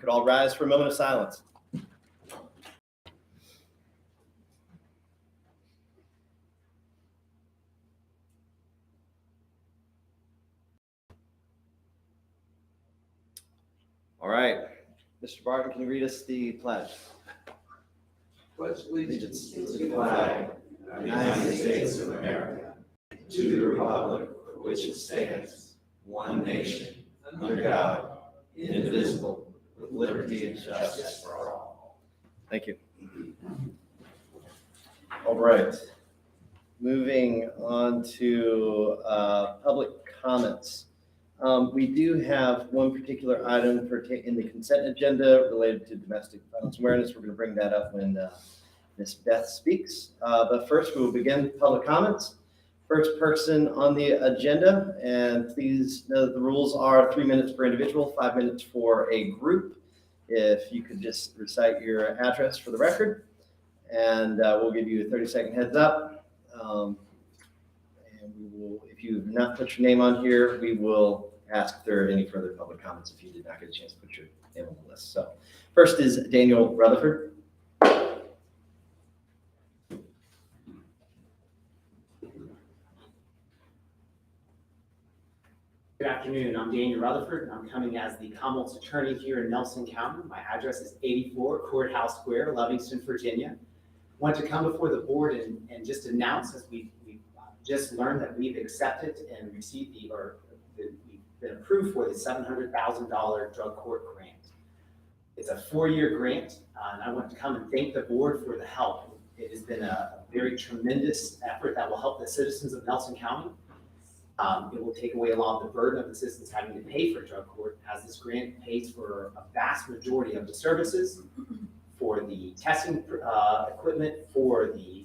Could all rise for a moment of silence. All right, Mr. Barton, can you read us the pledge? Pledge allegiance to the flag of the United States of America, to the republic for which it stands, one nation, under God, indivisible, with liberty and justice for all. Thank you. All right, moving on to public comments. We do have one particular item in the consent agenda related to domestic violence awareness. We're going to bring that up when Ms. Beth speaks. But first, we will begin public comments. First person on the agenda, and please know that the rules are 3 minutes per individual, 5 minutes for a group. If you could just recite your address for the record, and we'll give you a 30-second heads up. And we will, if you have not put your name on here, we will ask if there are any further public comments if you did not get a chance to put your name on the list. So first is Daniel Rutherford. Good afternoon. I'm Daniel Rutherford, and I'm coming as the Commonwealth's attorney here in Nelson County. My address is 84 Courthouse Square, Livingston, Virginia. I want to come before the board and just announce, as we've just learned, that we've accepted and received we've been approved for the $700,000 drug court grant. It's a 4-year grant, and I want to come and thank the board for the help. It has been a very tremendous effort that will help the citizens of Nelson County. It will take away a lot of the burden of the citizens having to pay for drug court, as this grant pays for a vast majority of the services, for the testing equipment, for the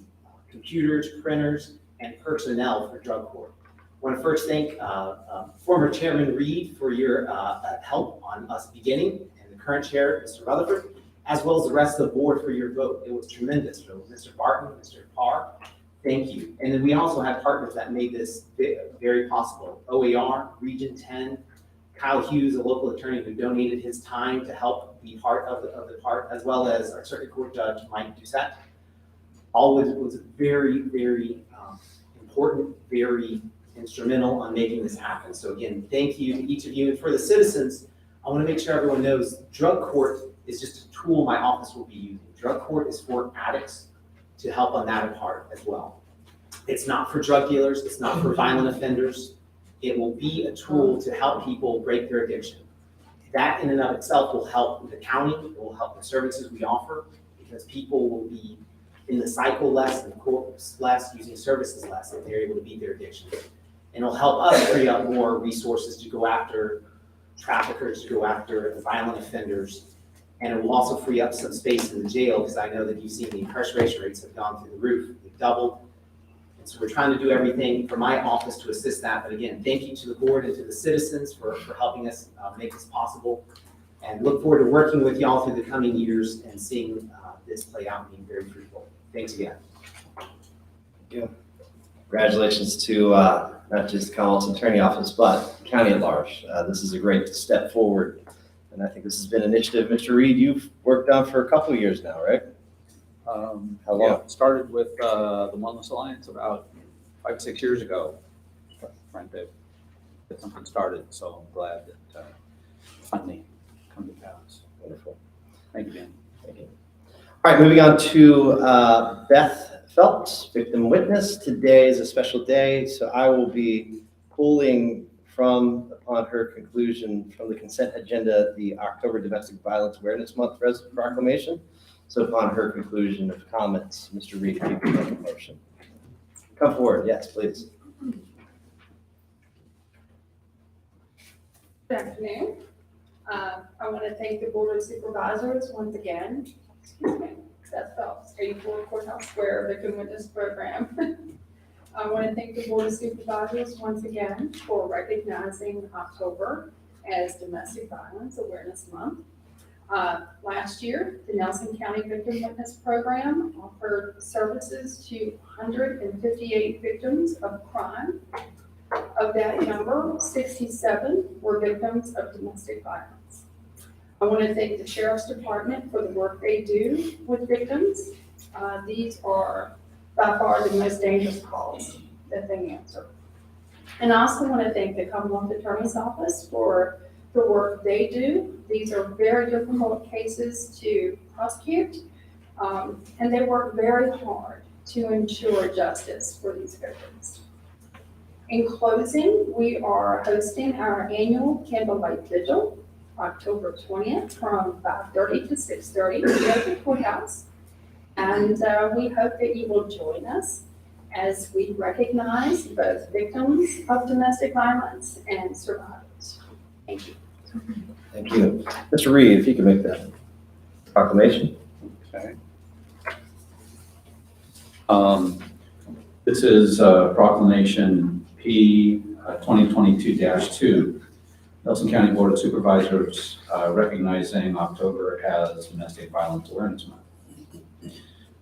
computers, printers, and personnel for drug court. I want to first thank former Chairman Reed for your help on us beginning, and the current chair, Mr. Rutherford, as well as the rest of the board for your vote. It was tremendous. So Mr. Barton, Mr. Parr, thank you. And then we also had partners that made this very possible. OER, Region 10, Kyle Hughes, a local attorney who donated his time to help be part of the part, as well as our circuit court judge, Mike Doucette. All was very, very important, very instrumental on making this happen. So again, thank you to each of you. And for the citizens, I want to make sure everyone knows drug court is just a tool my office will be using. Drug court is for addicts, to help on that part as well. It's not for drug dealers, it's not for violent offenders. It will be a tool to help people break their addiction. That in and of itself will help the county, it will help the services we offer, because people will be in the cycle less and courts less, using services less, if they're able to beat their addiction. And it'll help us free up more resources to go after traffickers, to go after violent offenders. And it will also free up some space in the jail, because I know that you've seen the incarceration rates have gone through the roof. They've doubled. And so we're trying to do everything from my office to assist that. But again, thank you to the board and to the citizens for helping us make this possible. And look forward to working with y'all through the coming years and seeing this play out and being very fruitful. Thanks again. Thank you. Congratulations to not just the Commonwealth's Attorney Office, but the county at large. This is a great step forward. And I think this has been an initiative, Mr. Reed, you've worked on for a couple of years now, right? How long? Yeah, started with the Wellness Alliance about 5 or 6 years ago. Trying to get something started, so I'm glad that finally come to pass. Wonderful. Thank you, Dan. Thank you. All right, moving on to Beth Phelps, victim witness. Today is a special day, so I will be pulling upon her conclusion from the consent agenda, the October Domestic Violence Awareness Month proclamation. So upon her conclusion of comments, Mr. Reed, if you could make a motion. Come forward, yes, please. Good afternoon. I want to thank the Board of Supervisors once again. Excuse me, Beth Phelps, 84 Courthouse Square Victim Witness Program. I want to thank the Board of Supervisors once again for recognizing October as Domestic Violence Awareness Month. Last year, the Nelson County Victim Witness Program offered services to 158 victims of crime. Of that number, 67 were victims of domestic violence. I want to thank the Sheriff's Department for the work they do with victims. These are by far the most dangerous calls that they answer. And I also want to thank the Commonwealth Attorney's Office for the work they do. These are very difficult cases to prosecute, and they work very hard to ensure justice for these victims. In closing, we are hosting our annual Candlelight Vigil, October 20th, from 5:30 to 6:30 here at the courthouse. And we hope that you will join us as we recognize both victims of domestic violence and survivors. Thank you. Thank you. Mr. Reed, if you can make that proclamation. Okay. This is proclamation P 2022-2. Nelson County Board of Supervisors recognizing October as Domestic Violence Awareness Month.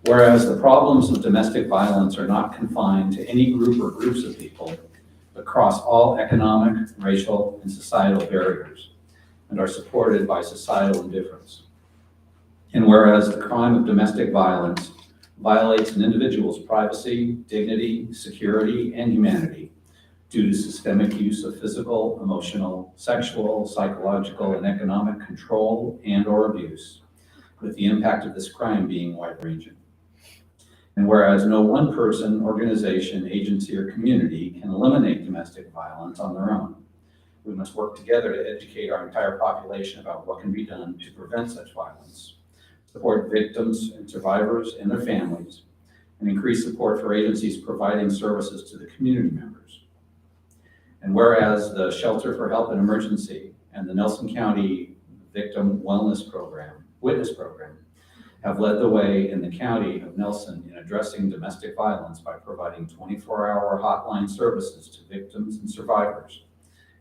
Whereas the problems of domestic violence are not confined to any group or groups of people, but cross all economic, racial, and societal barriers, and are supported by societal indifference. And whereas the crime of domestic violence violates an individual's privacy, dignity, security, and humanity due to systemic use of physical, emotional, sexual, psychological, and economic control and/or abuse, with the impact of this crime being wide-ranging. And whereas no one person, organization, agency, or community can eliminate domestic violence on their own, we must work together to educate our entire population about what can be done to prevent such violence, support victims and survivors and their families, and increase support for agencies providing services to the community members. And whereas the Shelter for Help in Emergency and the Nelson County Victim Witness Program have led the way in the county of Nelson in addressing domestic violence by providing 24-hour hotline services to victims and survivors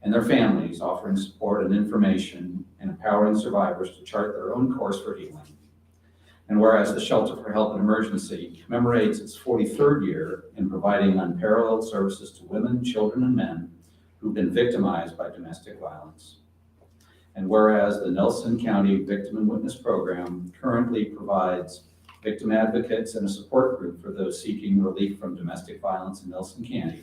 and their families, offering support and information and empowering survivors to chart their own course for healing. And whereas the Shelter for Help in Emergency commemorates its 43rd year in providing unparalleled services to women, children, and men who've been victimized by domestic violence. And whereas the Nelson County Victim and Witness Program currently provides victim advocates and a support group for those seeking relief from domestic violence in Nelson County.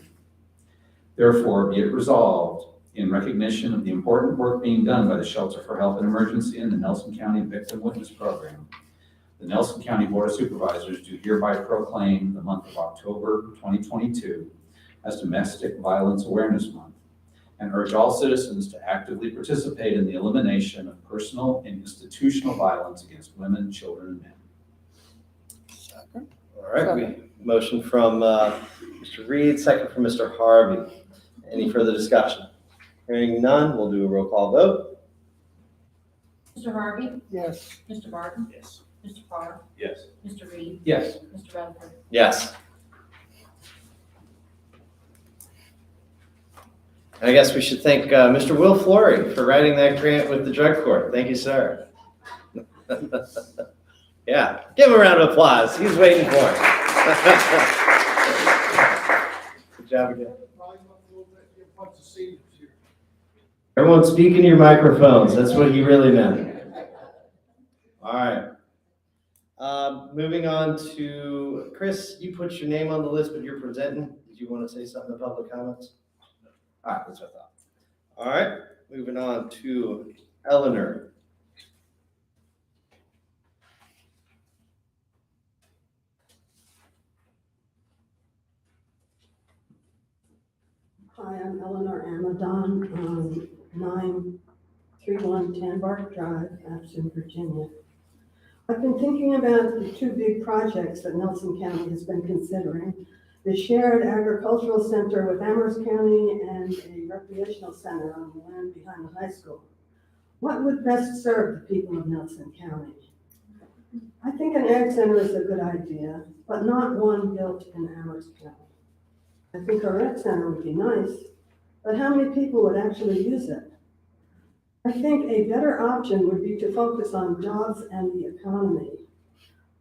Therefore, be it resolved, in recognition of the important work being done by the Shelter for Help in Emergency and the Nelson County Victim Witness Program, the Nelson County Board of Supervisors do hereby proclaim the month of October 2022 as Domestic Violence Awareness Month, and urge all citizens to actively participate in the elimination of personal and institutional violence against women, children, and men. All right, we motion from Mr. Reed, second from Mr. Harvey. Any further discussion? Hearing none, we'll do a roll call vote. Mr. Harvey? Yes. Mr. Barton? Yes. Mr. Carr? Yes. Mr. Reed? Yes. Mr. Rutherford? Yes. And I guess we should thank Mr. Will Flory for writing that grant with the drug court. Thank you, sir. Yeah, give him a round of applause. He's waiting for it. Good job again. Everyone speak in your microphones. That's what he really meant. All right. Moving on to Chris, you put your name on the list, but you're presenting. Did you want to say something in public comments? All right, that's what I thought. All right, moving on to Eleanor. Hi, I'm Eleanor Amadon, 931 Tanbark Drive, Ashton, Virginia. I've been thinking about the two big projects that Nelson County has been considering: the shared agricultural center with Amherst County and a recreational center on the land behind the high school. What would best serve the people of Nelson County? I think an ag center is a good idea, but not one built in Amherst County. I think a rec center would be nice, but how many people would actually use it? I think a better option would be to focus on jobs and the economy.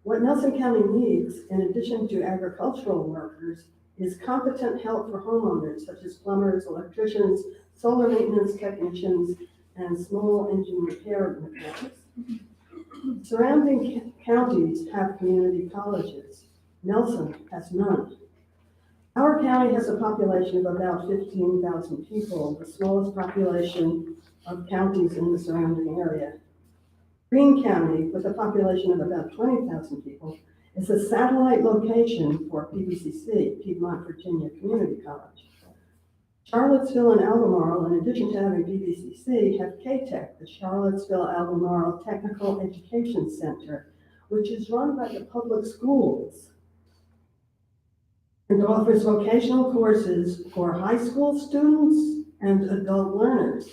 What Nelson County needs, in addition to agricultural workers, is competent help for homeowners, such as plumbers, electricians, solar maintenance technicians, and small engine repair mechanics. Surrounding counties have community colleges. Nelson has none. Our county has a population of about 15,000 people, the smallest population of counties in the surrounding area. Greene County, with a population of about 20,000 people, is a satellite location for PVCC, Piedmont Virginia Community College. Charlottesville and Albemarle, in addition to having PVCC, have KTEC, the Charlottesville-Albemarle Technical Education Center, which is run by the public schools and offers vocational courses for high school students and adult learners.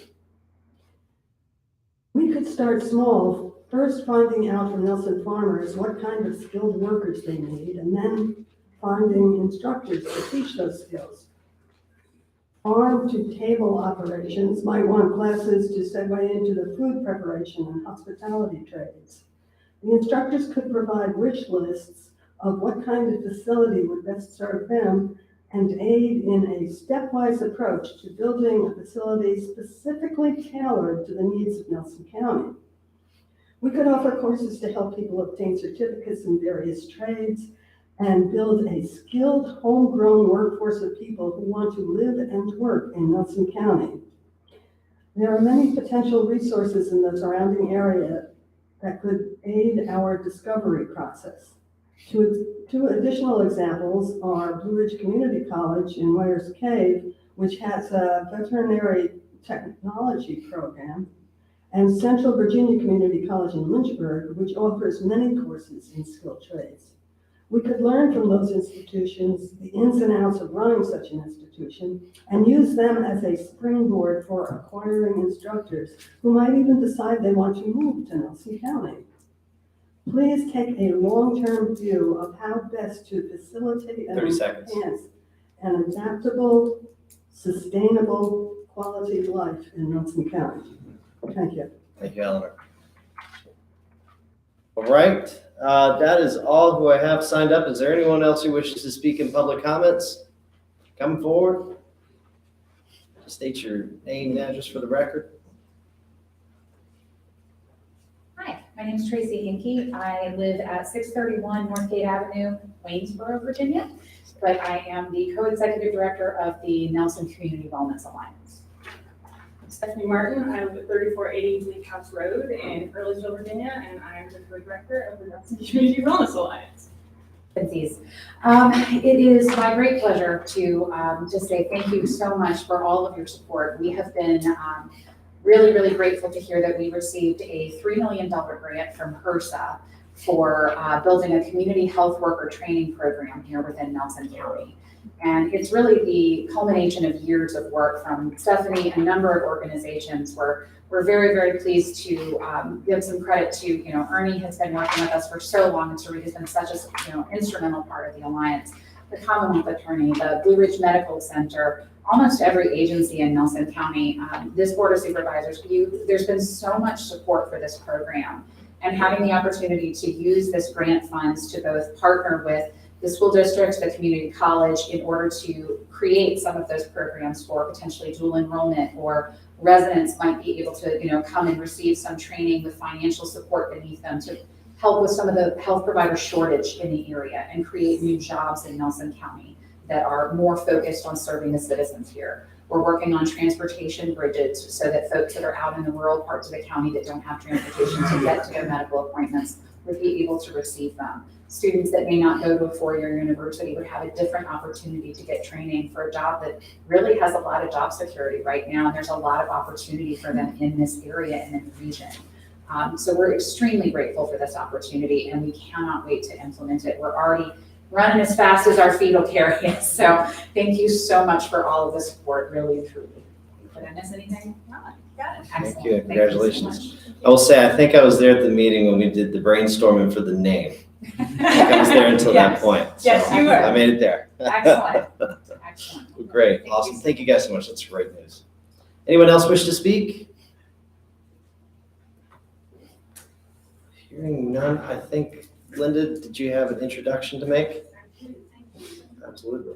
We could start small, first finding out from Nelson farmers what kind of skilled workers they need, and then finding instructors to teach those skills. Farm-to-table operations might want classes to segue into the food preparation and hospitality trades. The instructors could provide wish lists of what kind of facility would best serve them and aid in a stepwise approach to building a facility specifically tailored to the needs of Nelson County. We could offer courses to help people obtain certificates in various trades and build a skilled, homegrown workforce of people who want to live and work in Nelson County. There are many potential resources in the surrounding area that could aid our discovery process. Two additional examples are Blue Ridge Community College in Wayers Cave, which has a veterinary technology program, and Central Virginia Community College in Lynchburg, which offers many courses in skilled trades. We could learn from those institutions the ins and outs of running such an institution and use them as a springboard for acquiring instructors who might even decide they want to move to Nelson County. Please take a long-term view of how best to facilitate and 30 seconds. enhance an adaptable, sustainable quality of life in Nelson County. Thank you. Thank you, Eleanor. All right, that is all who I have signed up. Is there anyone else who wishes to speak in public comments? Come forward. State your name and address for the record. Hi, my name is Tracy Hinkey. I live at 631 Northgate Avenue, Waynesboro, Virginia, but I am the co-executive director of the Nelson Community Wellness Alliance. Stephanie Martin, I live at 3480 Bleak House Road in Earlsville, Virginia, and I am the co-director of the Nelson Community Wellness Alliance. It is my great pleasure to say thank you so much for all of your support. We have been really, really grateful to hear that we received a $3 million grant from HRSA for building a community health worker training program here within Nelson County. And it's really the culmination of years of work from Stephanie, a number of organizations. We're very, very pleased to give some credit to, Ernie has been working with us for so long, and Tariq has been such an instrumental part of the Alliance, the Commonwealth Attorney, the Blue Ridge Medical Center, almost every agency in Nelson County, this Board of Supervisors, there's been so much support for this program, and having the opportunity to use this grant funds to both partner with the school districts, the community college, in order to create some of those programs for potentially dual enrollment, or residents might be able to, come and receive some training with financial support beneath them to help with some of the health provider shortage in the area and create new jobs in Nelson County that are more focused on serving the citizens here. We're working on transportation bridges so that folks that are out in the rural parts of the county that don't have transportation to get to their medical appointments would be able to receive them. Students that may not go to a four-year university would have a different opportunity to get training for a job that really has a lot of job security right now, and there's a lot of opportunity for them in this area and in the region. So we're extremely grateful for this opportunity, and we cannot wait to implement it. We're already running as fast as our feet will carry us. So thank you so much for all of the support, really and truly. Did I miss anything? No, got it. Thank Excellent. you. Congratulations. You so I will say, I think I was there at the meeting when we did the brainstorming for the name. I think I was there until that Yes. point. Yes, so you were. I made it there. Excellent. Excellent. Great, Thank awesome. you. Thank you guys so much. That's great news. Anyone else wish to speak? Hearing none, I think, Linda, did you have an introduction to make? Absolutely.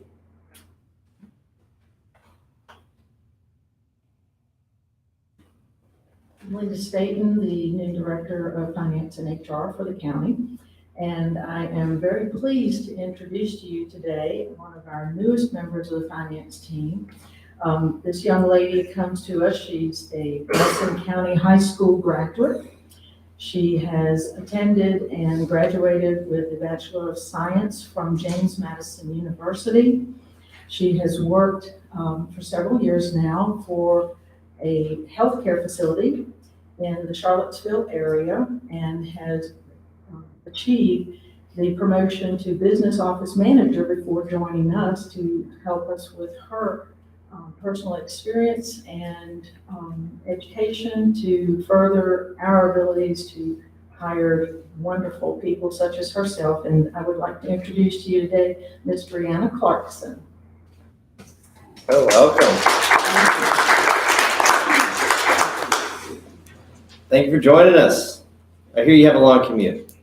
Linda Staten, the new Director of Finance and HR for the county. And I am very pleased to introduce to you today one of our newest members of the finance team. This young lady comes to us, she's a Nelson County High School graduate. She has attended and graduated with a Bachelor of Science from James Madison University. She has worked for several years now for a healthcare facility in the Charlottesville area and has achieved the promotion to business office manager before joining us to help us with her personal experience and education to further our abilities to hire wonderful people such as herself. And I would like to introduce to you today Ms. Brianna Clarkson. Oh, welcome. Thank you for joining us. I hear you have a long commute.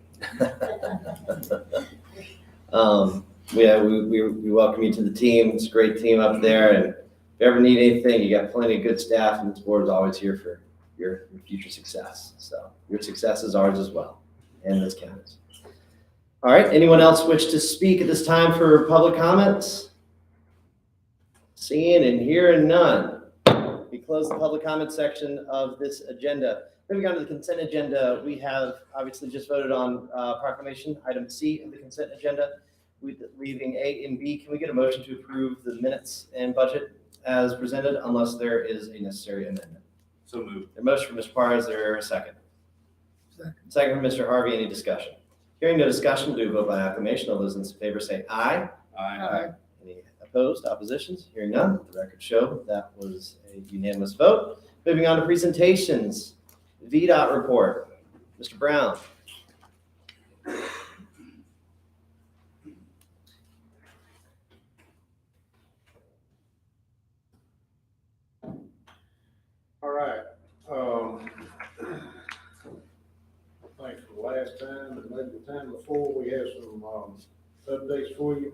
We welcome you to the team. It's a great team up there. And if you ever need anything, you got plenty of good staff, and this board is always here for your future success. So your success is ours as well, and this counts. All right, anyone else wish to speak at this time for public comments? Seeing and hearing none. We close the public comment section of this agenda. Moving on to the consent agenda, we have obviously just voted on proclamation, item C of the consent agenda, leaving A and B. Can we get a motion to approve the minutes and budget as presented unless there is a necessary amendment? So moved. A motion from Mr. Parr, is there a second? Second from Mr. Harvey, any discussion? Hearing no discussion, do vote by acclamation. All those in favor say aye. Aye. Any opposed, oppositions? Hearing none, the record show that was a unanimous vote. Moving on to presentations. VDOT report. Mr. Brown. All right. I think for the last time and maybe the time before, we have some updates for you.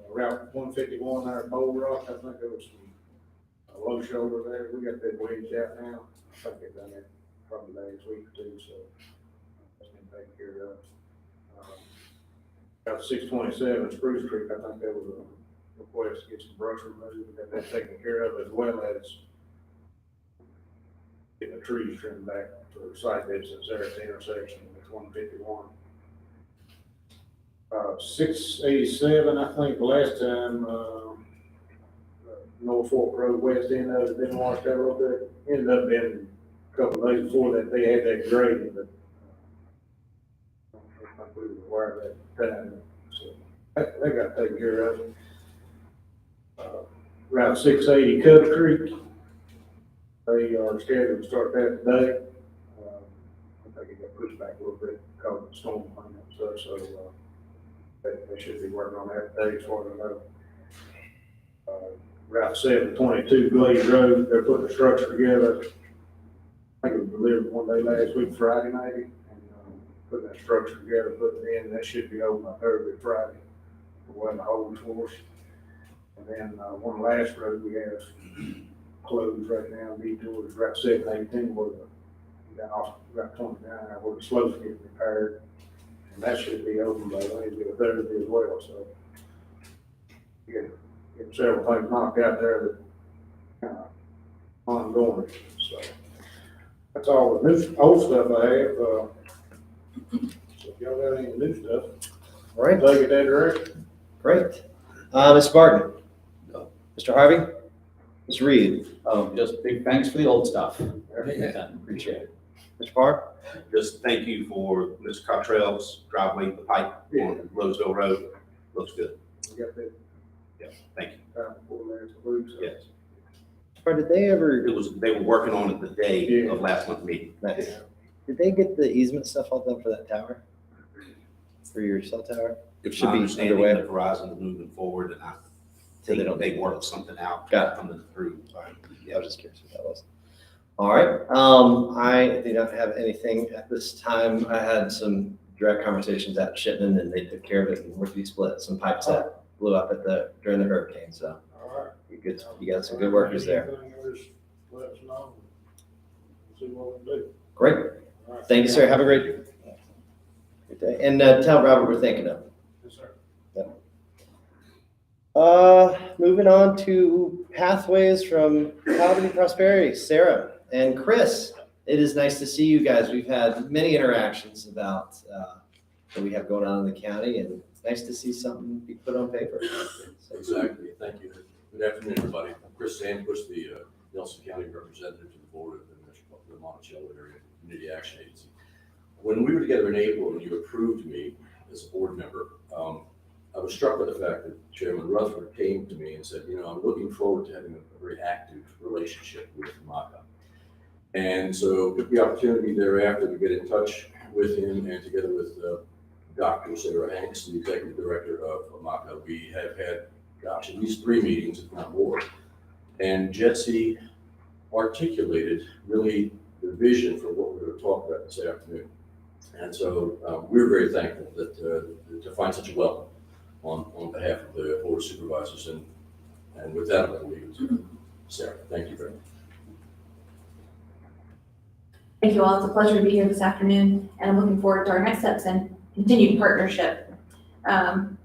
Route 151 there at Bold Rock, I think there was some low shoulder there. We got that wedged out now. I think they've done it probably last week or two, so that's been taken care of. About 627 Spruce Creek, I think there was a request to get some brush removed. We got that taken care of, as well as getting the trees trimmed back for site distance there at the intersection with 151. 687, I think the last time, North Fork Road west end of it been washed out a little bit. Ended up being a couple of days before that they had that grading, but I don't think we were aware of that time. So they got taken care of. Route 680 Cub Creek, they are scheduled to start that today. I think it got pushed back a little bit because of the storm and stuff, so they should be working on that today as far as I know. Route 722 Glade Road, they're putting the structure together. I think it was delivered one day last week, Friday maybe, and putting that structure together, putting it in, and that should be open by Thursday, Friday, for one of the holes for us. And then one last road we have closed right now, detour is Route 718, where down off Route 29, where the slopes getting repaired, and that should be open by Wednesday or Thursday as well. So getting several things knocked out there that kind of ongoing. So that's all the new old stuff I have. So if y'all got any new stuff, All right, take it that direction. great. Ms. Barton. No. Mr. Harvey. Ms. Reed. Just big thanks for the old stuff. Everything done, appreciate it. Mr. Parr. Just thank you for Mr. Cottrell's driveway, the pipe on Roseville Road. Looks good. We got that Yeah, thank you. time before last week. So. Yes. Or did they ever, They were working on it the day of last month's meeting. nice. Did they get the easement stuff all done for that tower? For your cell tower? It should my be understanding underway. that Verizon is moving forward, and I So they think don't- they worked something out. Got it. Coming through. I was just curious what that was. All right, I do not have anything at this time. I had some direct conversations at Shipman, and they took care of it in Woodby Split, some pipes that blew up during the hurricane, so All right. you got some good workers there. Anything, just let us know. see what we can do. Great. All right. Thank you, sir. Have a great day. And tell Robert we're thinking of him. Yes, sir. Moving on to pathways from poverty to prosperity, Sarah and Chris. It is nice to see you guys. We've had many interactions about what we have going on in the county, and it's nice to see something be put on paper. So, Exactly, thank you. Good afternoon, everybody. I'm Chris Sandquist, the Nelson County representative to the board of the Monticello Area Community Action Agency. When we were together in April and you approved me as a board member, I was struck by the fact that Chairman Rutherford came to me and said, you know, I'm looking forward to having a very active relationship with MACA. And so took the opportunity thereafter to get in touch with him, and together with Dr. Sarah Hanks, the executive director of MACA, we have had, gosh, at least 3 meetings, if not more. And Jesse articulated really the vision for what we're going to talk about this afternoon. And so we're very thankful that to find such a welcome on behalf of the Board of Supervisors. And with that, I'll leave it to Sarah. Thank you very much. Thank you all. It's a pleasure to be here this afternoon, and I'm looking forward to our next steps and continued partnership. Want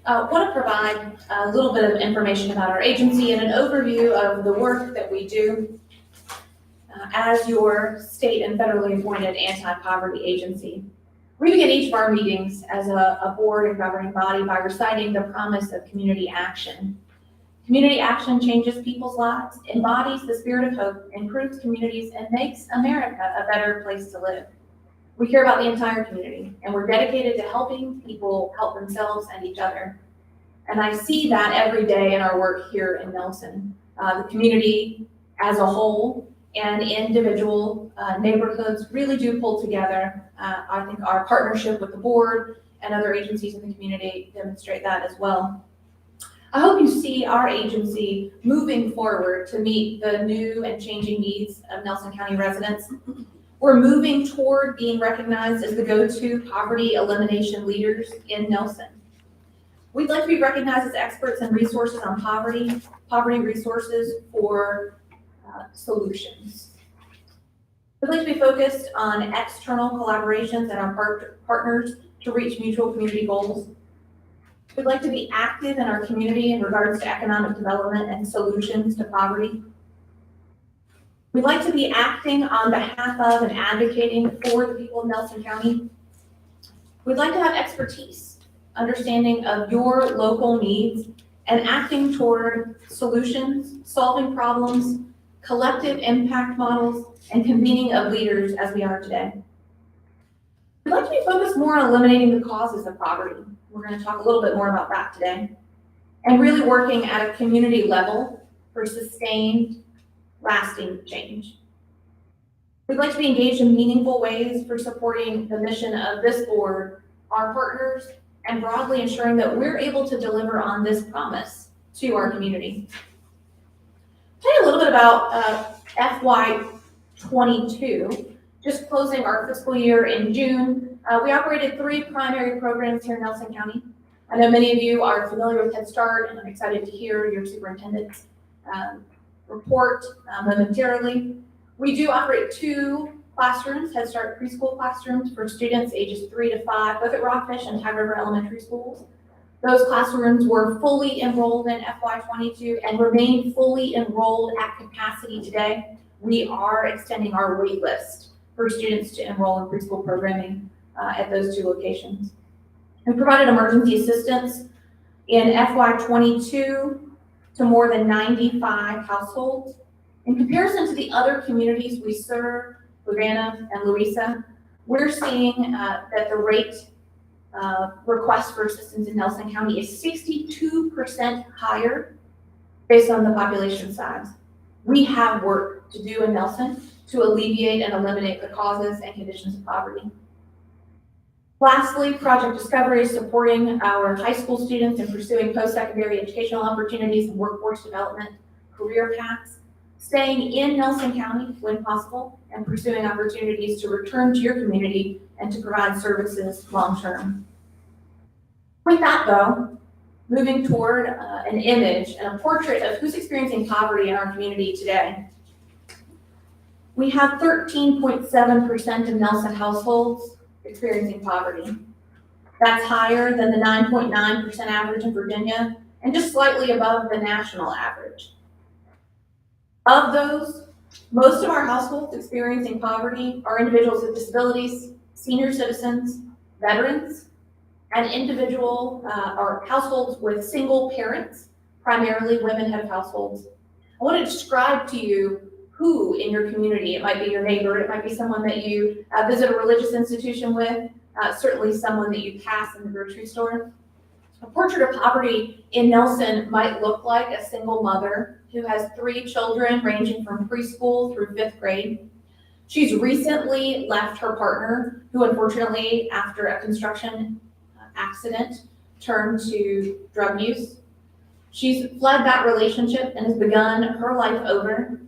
to provide a little bit of information about our agency and an overview of the work that we do as your state and federally appointed anti-poverty agency. We begin each of our meetings as a board and governing body by reciting the promise of community action. Community action changes people's lives, embodies the spirit of hope, improves communities, and makes America a better place to live. We care about the entire community, and we're dedicated to helping people help themselves and each other. And I see that every day in our work here in Nelson. The community as a whole and individual neighborhoods really do pull together. I think our partnership with the board and other agencies in the community demonstrate that as well. I hope you see our agency moving forward to meet the new and changing needs of Nelson County residents. We're moving toward being recognized as the go-to poverty elimination leaders in Nelson. We'd like to be recognized as experts and resources on poverty resources for solutions. We'd like to be focused on external collaborations and our partners to reach mutual community goals. We'd like to be active in our community in regards to economic development and solutions to poverty. We'd like to be acting on behalf of and advocating for the people of Nelson County. We'd like to have expertise, understanding of your local needs, and acting toward solutions, solving problems, collective impact models, and convening of leaders as we are today. We'd like to be focused more on eliminating the causes of poverty. We're going to talk a little bit more about that today. And really working at a community level for sustained, lasting change. We'd like to be engaged in meaningful ways for supporting the mission of this board, our partners, and broadly ensuring that we're able to deliver on this promise to our community. Tell you a little bit about FY22. Just closing our fiscal year in June, we operated 3 primary programs here in Nelson County. I know many of you are familiar with Head Start, and I'm excited to hear your superintendent's report momentarily. We do operate 2 classrooms, Head Start preschool classrooms for students ages 3 to 5, both at Rockfish and Tide River Elementary Schools. Those classrooms were fully enrolled in FY22 and remain fully enrolled at capacity today. We are extending our wait list for students to enroll in preschool programming at those 2 locations. We provided emergency assistance in FY22 to more than 95 households. In comparison to the other communities we serve, Louisiana and Louisa, we're seeing that the rate of requests for assistance in Nelson County is 62% higher based on the population size. We have work to do in Nelson to alleviate and eliminate the causes and conditions of poverty. Lastly, Project Discovery is supporting our high school students in pursuing post-secondary educational opportunities and workforce development career paths, staying in Nelson County when possible, and pursuing opportunities to return to your community and to provide services long-term. With that though, moving toward an image and a portrait of who's experiencing poverty in our community today. we have 13.7% of Nelson households experiencing poverty. That's higher than the 9.9% average in Virginia and just slightly above the national average. Of those, most of our households experiencing poverty are individuals with disabilities, senior citizens, veterans, and or households with single parents, primarily women head of households. I want to describe to you who in your community, it might be your neighbor, it might be someone that you visit a religious institution with, certainly someone that you pass in the grocery store. A portrait of poverty in Nelson might look like a single mother who has 3 children ranging from preschool through 5th grade. She's recently left her partner, who unfortunately, after a construction accident, turned to drug use. She's fled that relationship and has begun her life over.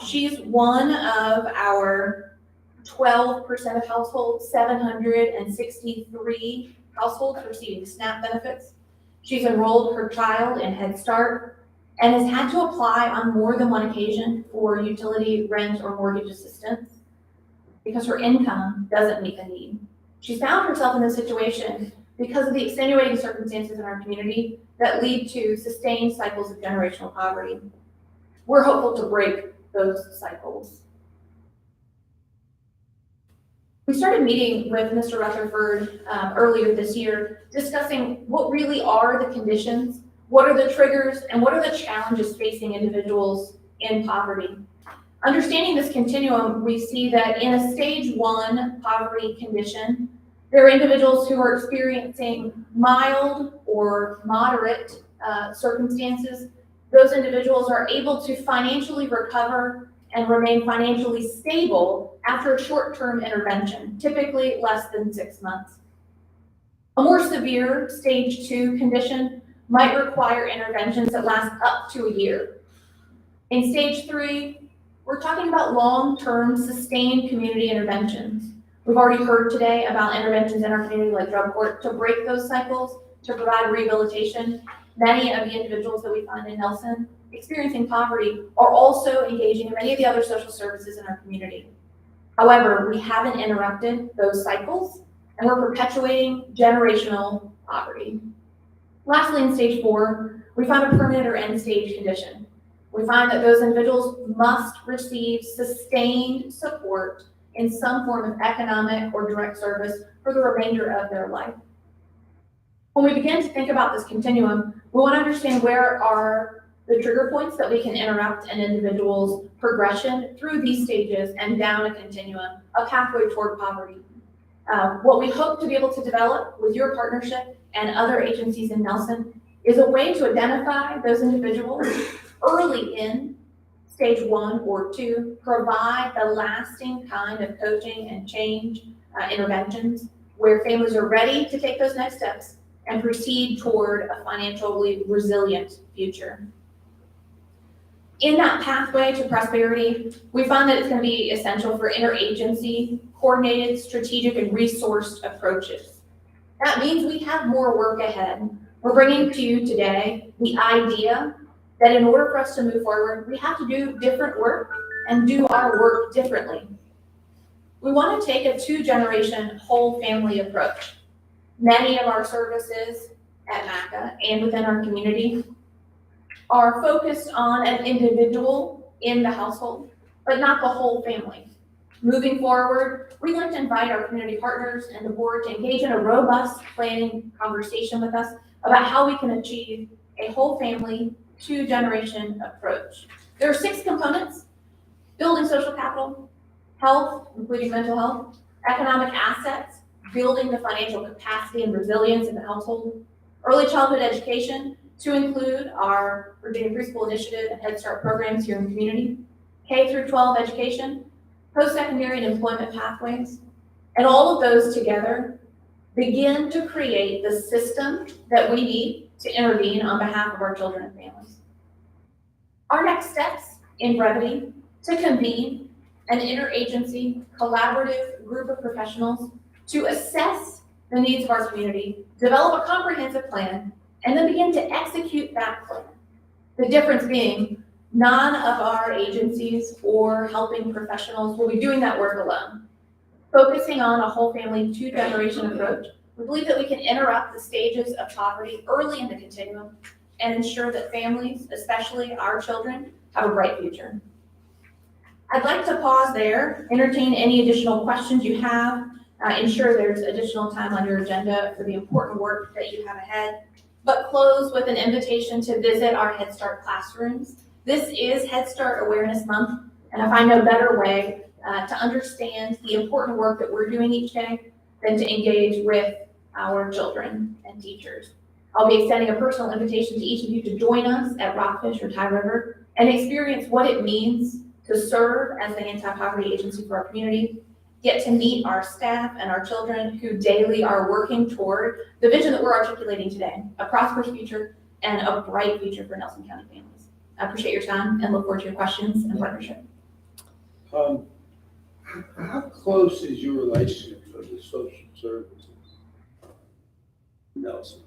She's one of our 12% of households, 763 households receiving SNAP benefits. She's enrolled her child in Head Start and has had to apply on more than one occasion for utility, rent, or mortgage assistance because her income doesn't meet the need. She's found herself in this situation because of the extenuating circumstances in our community that lead to sustained cycles of generational poverty. We're hopeful to break those cycles. We started meeting with Mr. Rutherford earlier this year, discussing what really are the conditions, what are the triggers, and what are the challenges facing individuals in poverty. Understanding this continuum, we see that in a stage 1 poverty condition, there are individuals who are experiencing mild or moderate circumstances. Those individuals are able to financially recover and remain financially stable after a short-term intervention, typically less than 6 months. A more severe stage 2 condition might require interventions that last up to a year. In stage 3, we're talking about long-term sustained community interventions. We've already heard today about interventions in our community like drug court to break those cycles, to provide rehabilitation. Many of the individuals that we find in Nelson experiencing poverty are also engaging in many of the other social services in our community. However, we haven't interrupted those cycles and we're perpetuating generational poverty. Lastly, in stage 4, we find a permanent or end stage condition. We find that those individuals must receive sustained support in some form of economic or direct service for the remainder of their life. When we begin to think about this continuum, we want to understand where are the trigger points that we can interrupt an individual's progression through these stages and down a continuum, a pathway toward poverty. What we hope to be able to develop with your partnership and other agencies in Nelson is a way to identify those individuals early in stage 1 or 2, provide the lasting kind of coaching and change interventions where families are ready to take those next steps and proceed toward a financially resilient future. In that pathway to prosperity, we find that it's going to be essential for interagency, coordinated, strategic, and resourced approaches. That means we have more work ahead. We're bringing to you today the idea that in order for us to move forward, we have to do different work and do our work differently. We want to take a 2-generation whole family approach. Many of our services at MACA and within our community are focused on an individual in the household, but not the whole family. Moving forward, we like to invite our community partners and the board to engage in a robust planning conversation with us about how we can achieve a whole family 2-generation approach. There are 6 components: building social capital, health, including mental health, economic assets, building the financial capacity and resilience in the household, early childhood education, to include our Virginia Preschool Initiative and Head Start programs here in the community, K through 12 education, post-secondary and employment pathways, and all of those together begin to create the system that we need to intervene on behalf of our children and families. Our next steps, in brevity, to convene an interagency collaborative group of professionals to assess the needs of our community, develop a comprehensive plan, and then begin to execute that plan. The difference being None of our agencies or helping professionals will be doing that work alone. Focusing on a whole family, two-generation approach, we believe that we can interrupt the stages of poverty early in the continuum and ensure that families, especially our children, have a bright future. I'd like to pause there, entertain any additional questions you have, ensure there's additional time on your agenda for the important work that you have ahead, but close with an invitation to visit our Head Start classrooms. This is Head Start Awareness Month, and I find no better way to understand the important work that we're doing each day than to engage with our children and teachers. I'll be extending a personal invitation to each of you to join us at Rockfish or Tie River and experience what it means to serve as the anti-poverty agency for our community, get to meet our staff and our children who daily are working toward the vision that we're articulating today, a prosperous future and a bright future for Nelson County families. I appreciate your time and look forward to your questions and partnership. How close is your relationship with the social services? Nelson.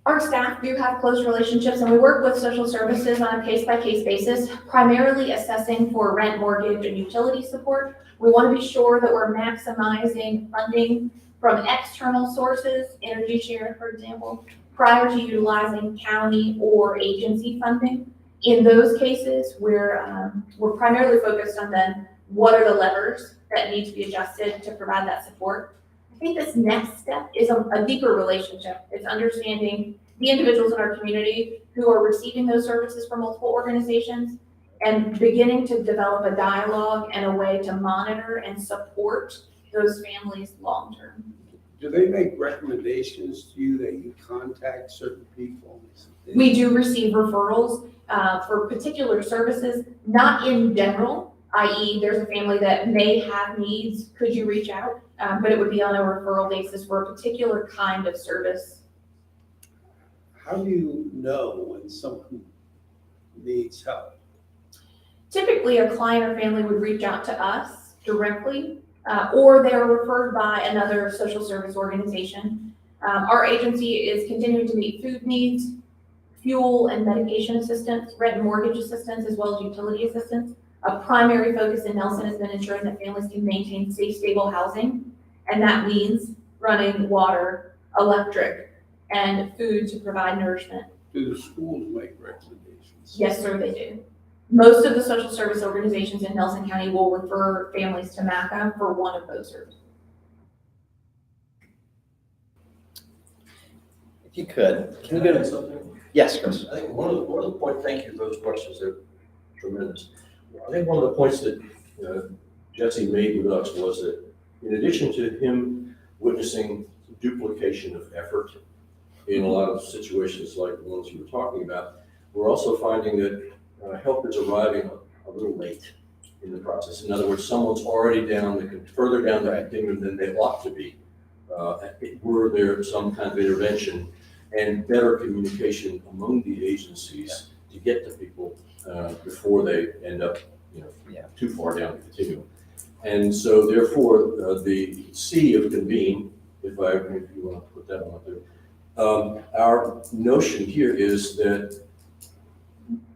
Our staff do have close relationships, and we work with social services on a case-by-case basis, primarily assessing for rent, mortgage, and utility support. We want to be sure that we're maximizing funding from external sources, energy share, for example, prior to utilizing county or agency funding. In those cases, we're primarily focused on then what are the levers that need to be adjusted to provide that support. I think this next step is a deeper relationship. It's understanding the individuals in our community who are receiving those services from multiple organizations and beginning to develop a dialogue and a way to monitor and support those families long-term. Do they make recommendations to you that you contact certain people? We do receive referrals for particular services, not in general, i.e. there's a family that may have needs, could you reach out? But it would be on a referral basis for a particular kind of service. How do you know when someone needs help? Typically, a client or family would reach out to us directly, or they're referred by another social service organization. Our agency is continuing to meet food needs, fuel and medication assistance, rent and mortgage assistance, as well as utility assistance. A primary focus in Nelson has been ensuring that families can maintain safe, stable housing, and that means running water, electric, and food to provide nourishment. Do the schools make recommendations? Yes, sir, they do. Most of the social service organizations in Nelson County will refer families to MACA for one of those services. If you could, can you go to something? Yes, Chris. I think one of the points, thank you for those questions, they're tremendous. I think one of the points that Jesse made with us was that in addition to him witnessing duplication of effort in a lot of situations like the ones you were talking about, we're also finding that help is arriving a little late in the process. In other words, someone's already further down the continuum than they ought to be. Were there some kind of intervention and better communication among the agencies to get to people before they end up, too far down the continuum. And so therefore, the C of convene, if you want to put that on there, our notion here is that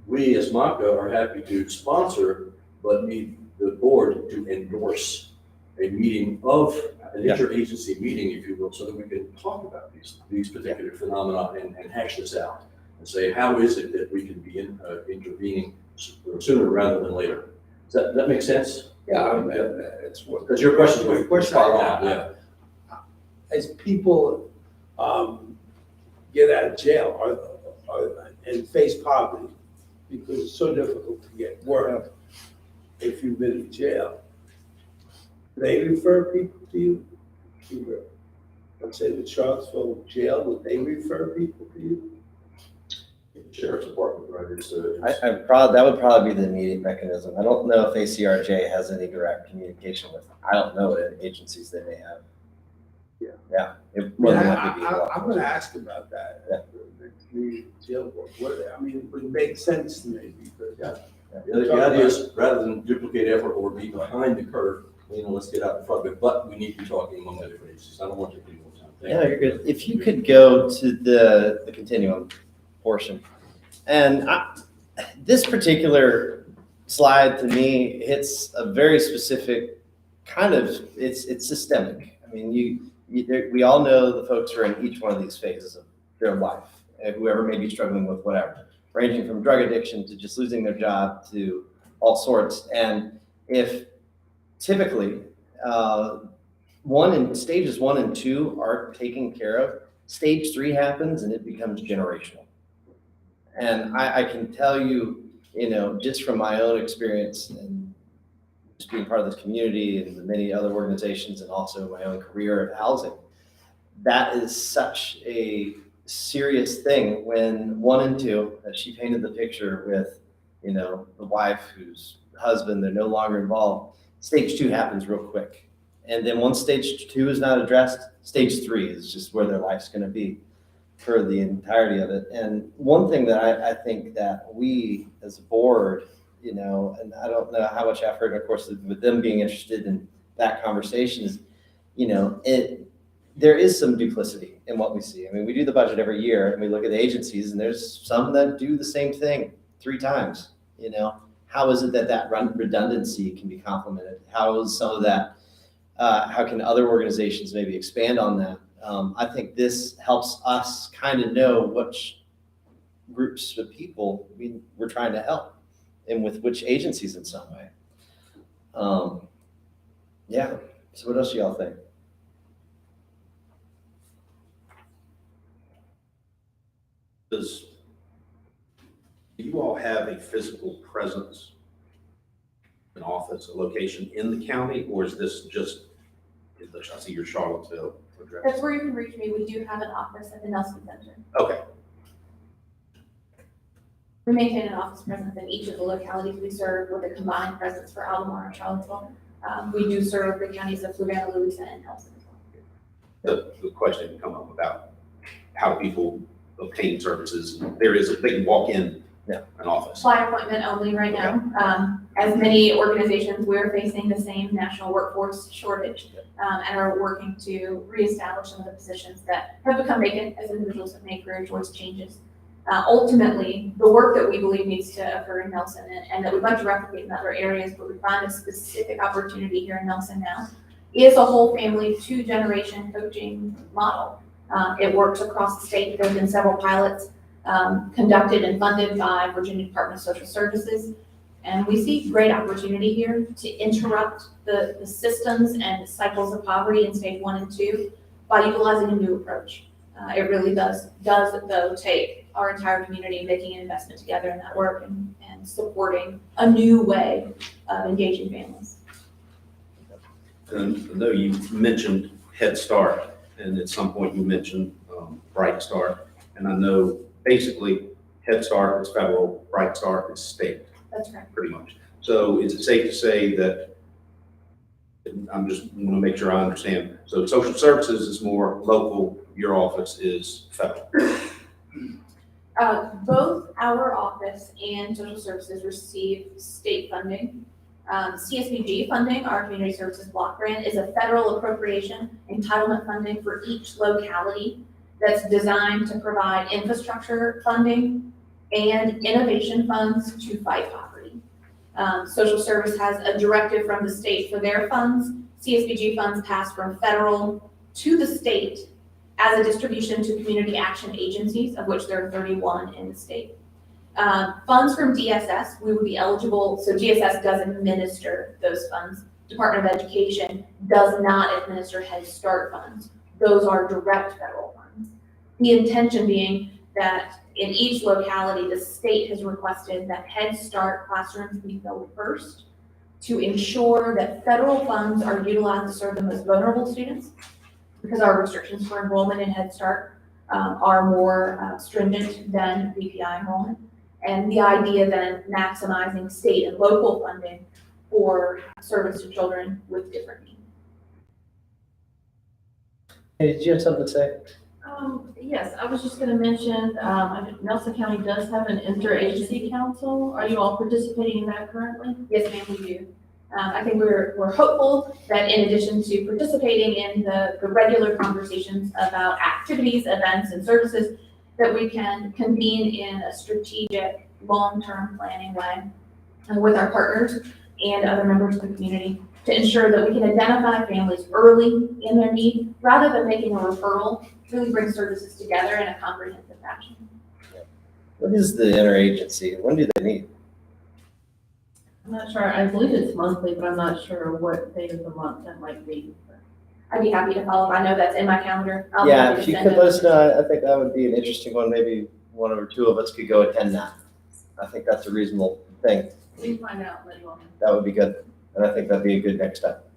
we as MACA are happy to sponsor, but need the board to endorse a meeting of an interagency meeting, if you will, so that we can talk about these particular phenomena and hash this out and say, how is it that we can be intervening sooner rather than later? Does that make sense? Yeah, that's what. Because your question was question spot on, as people get out of jail and face poverty, because it's so difficult to get work if you've been in jail, they refer people to you? Let's say the Charlottesville jail, would they refer people to you? Sheriff's Department, right? That would probably be the immediate mechanism. I don't know if ACRJ has any direct communication with, I don't know what agencies they may have. Yeah. It more than likely be I'm going to ask about that. The community jail board. It would make sense to me because. The idea is rather than duplicate effort or be behind the curve, let's get out in front of it, but we need to be talking among the different agencies. I don't want to take any more time. Yeah, you're good. If you could go to the continuum portion. And this particular slide to me hits a very specific kind of, it's systemic. I mean, we all know the folks who are in each one of these phases of their life, and whoever may be struggling with whatever, ranging from drug addiction to just losing their job to all sorts. And if typically stages 1 and 2 aren't taken care of, stage 3 happens and it becomes generational. And I can tell you, just from my own experience and just being part of this community and the many other organizations and also my own career of housing, that is such a serious thing when 1 and 2, as she painted the picture with, the wife whose husband, they're no longer involved, stage 2 happens real quick. And then once stage 2 is not addressed, stage 3 is just where their life's going to be for the entirety of it. And one thing that I think that we as a board, and I don't know how much effort, of course, with them being interested in that conversation is, there is some duplicity in what we see. I mean, we do the budget every year and we look at the agencies and there's some that do the same thing 3 times, How is it that redundancy can be complemented? How is some of that, how can other organizations maybe expand on that? I think this helps us kind of know which groups of people we're trying to help and with which agencies in some way. Yeah, so what else do y'all think? Do you all have a physical presence, an office, a location in the county, or is this just, I see your Charlottesville address? That's where you can reach me. We do have an office at the Nelson Center. Okay. We maintain an office presence in each of the localities we serve with a combined presence for Albemarle and Charlottesville. We do serve the counties of Fluvanna, Louisa, and Nelson. The question can come up about how people obtain services. They can walk in an office. By appointment only right now. As many organizations, we're facing the same national workforce shortage and are working to reestablish some of the positions that have become vacant as individuals have made career choice changes. Ultimately, the work that we believe needs to occur in Nelson and that we'd like to replicate in other areas, but we find a specific opportunity here in Nelson now, is a whole family 2-generation coaching model. It works across the state. There have been several pilots conducted and funded by Virginia Department of Social Services. And we see great opportunity here to interrupt the systems and cycles of poverty in stage 1 and 2 by utilizing a new approach. It really does though take our entire community making an investment together in that work and supporting a new way of engaging families. And I know you mentioned Head Start, and at some point you mentioned Bright Start, and I know basically Head Start is federal, Bright Start is state. That's right. Pretty much. So is it safe to say that, I'm just want to make sure I understand, so social services is more local, your office is federal? Both our office and social services receive state funding. CSBG funding, our community services block grant, is a federal appropriation entitlement funding for each locality that's designed to provide infrastructure funding and innovation funds to fight poverty. Social service has a directive from the state for their funds. CSBG funds pass from federal to the state as a distribution to community action agencies, of which there are 31 in the state. Funds from DSS, we would be eligible, so DSS does administer those funds. Department of Education does not administer Head Start funds. Those are direct federal funds. The intention being that in each locality, the state has requested that Head Start classrooms be filled first to ensure that federal funds are utilized to serve the most vulnerable students, because our restrictions for enrollment in Head Start are more stringent than VPI enrollment. And the idea then maximizing state and local funding for service to children with different needs. Hey, did you have something to say? Yes, I was just going to mention, Nelson County does have an interagency council. Are you all participating in that currently? Yes, ma'am, we do. I think we're hopeful that in addition to participating in the regular conversations about activities, events, and services, that we can convene in a strategic long-term planning way with our partners and other members of the community to ensure that we can identify families early in their need rather than making a referral, really bring services together in a comprehensive fashion. What is the interagency? When do they meet? I'm not sure, I believe it's monthly, but I'm not sure what day of the month that might be. I'd be happy to follow up. I know that's in my calendar. I'll be Yeah, happy to if you send could it. let us know, I think that would be an interesting one. Maybe one or two of us could go attend that. I think that's a reasonable thing. We can find out, let you all know. That would be good. And I think that'd be a good next step.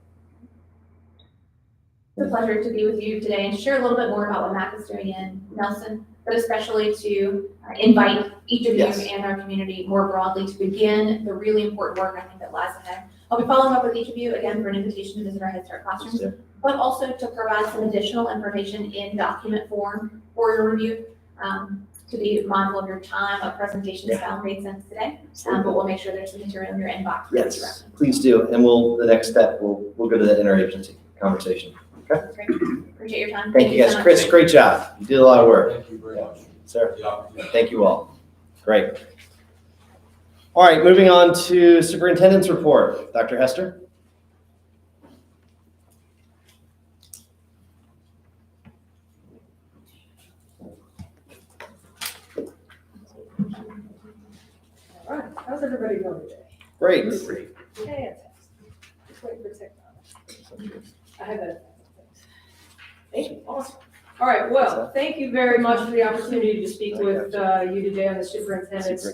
It's a pleasure to be with you today and share a little bit more about what MAC is doing in Nelson, but especially to invite each of you Yes. and our community more broadly to begin the really important work I think that lies ahead. I'll be following up with each of you again for an invitation to visit our Head Start classrooms, but also to provide some additional information in document form for your review. To be mindful of your time, a presentation style made sense today, but we'll make sure there's some material in your inbox. for you to Yes, reference. please do. And the next step, we'll go to the interagency conversation. Okay? Great. Appreciate your time. Thank you guys. so much. Chris, great job. You did a lot of work. Thank you very much. Sir, The opportunity. thank you all. Great. All right, moving on to superintendent's report. Dr. Hester? All right, how's everybody doing today? Great. Fantastic. Just waiting for technology. I have that. Thank you, awesome. All right, well, thank you very much for the opportunity to speak with you today on the superintendent's